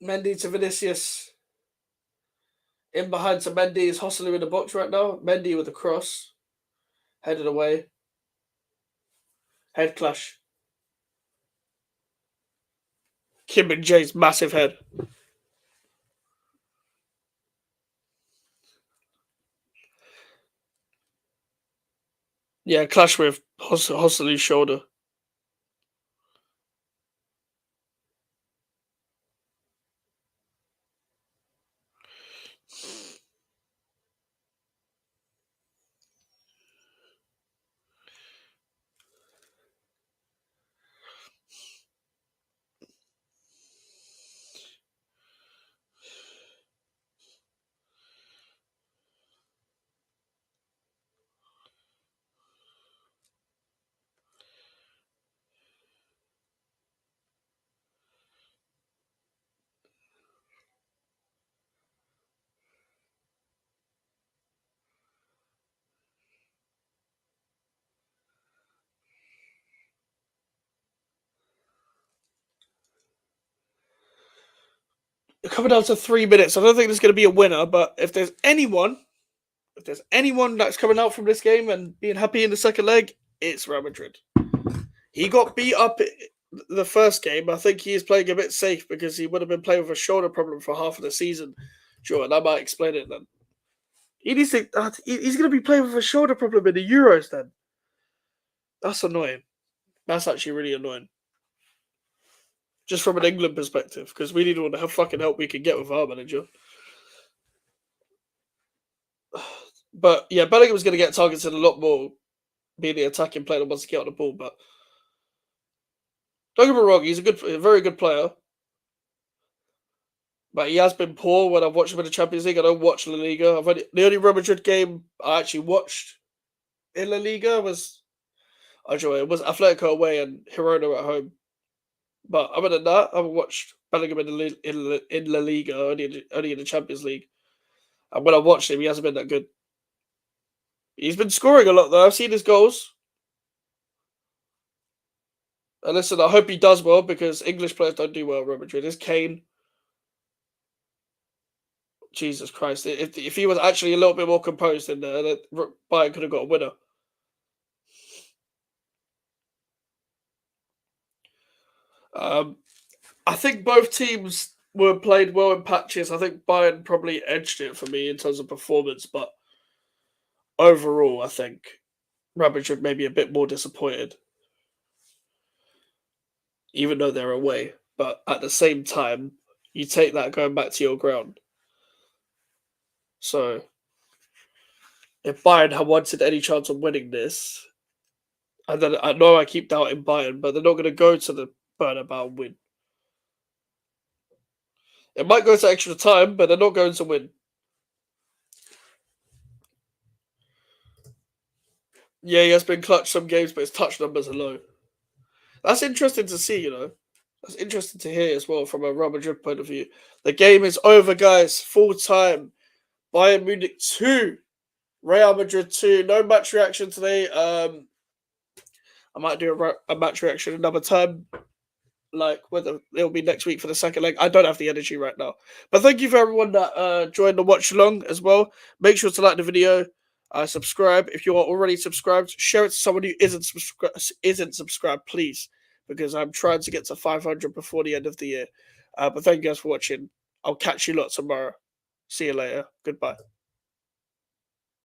Mendy to Vinicius. In behind to Mendy is Hostler in the box right now. Mendy with a cross. Headed away. Head clash. Kim and Jay's massive head. Yeah, clash with Hostler's shoulder. Coming down to 3 minutes. I don't think there's going to be a winner, but if there's anyone that's coming out from this game and being happy in the second leg, it's Real Madrid. He got beat up the first game. I think he is playing a bit safe because he would have been playing with a shoulder problem for half of the season. Sure, that might explain it then. He's going to be playing with a shoulder problem in the Euros then. That's annoying. That's actually really annoying. Just from an England perspective, because we need all the fucking help we can get with our manager. But yeah, Bellingham's going to get targeted a lot more being the attacking player that wants to get on the ball. But don't get me wrong, he's a very good player. But he has been poor when I've watched him in the Champions League. I don't watch La Liga. The only Real Madrid game I actually watched in La Liga was Atletico away and Girona at home. But other than that, I haven't watched Bellingham in La Liga, only in the Champions League. And when I watched him, he hasn't been that good. He's been scoring a lot, though. I've seen his goals. And listen, I hope he does well because English players don't do well at Real Madrid. Is Kane. Jesus Christ. If he was actually a little bit more composed in there, Bayern could have got a winner. I think both teams were played well in patches. I think Bayern probably edged it for me in terms of performance, but overall, I think Real Madrid may be a bit more disappointed, even though they're away. But at the same time, you take that going back to your ground. So if Bayern had wanted any chance of winning this, and then I know I keep doubting Bayern, but they're not going to go to the Bernabeu and win. It might go to extra time, but they're not going to win. Yeah, he has been clutch some games, but his touch numbers are low. That's interesting to see, you know. That's interesting to hear as well from a Real Madrid point of view. The game is over, guys. Full time. Bayern Munich 2. Real Madrid 2. No match reaction today. I might do a match reaction another time. Like whether it'll be next week for the second leg. I don't have the energy right now. But thank you for everyone that joined the watch along as well. Make sure to like the video. Subscribe if you are already subscribed. Share it to someone who isn't subscribed, please, because I'm trying to get to 500 before the end of the year. But thank you guys for watching. I'll catch you lot tomorrow. See you later. Goodbye.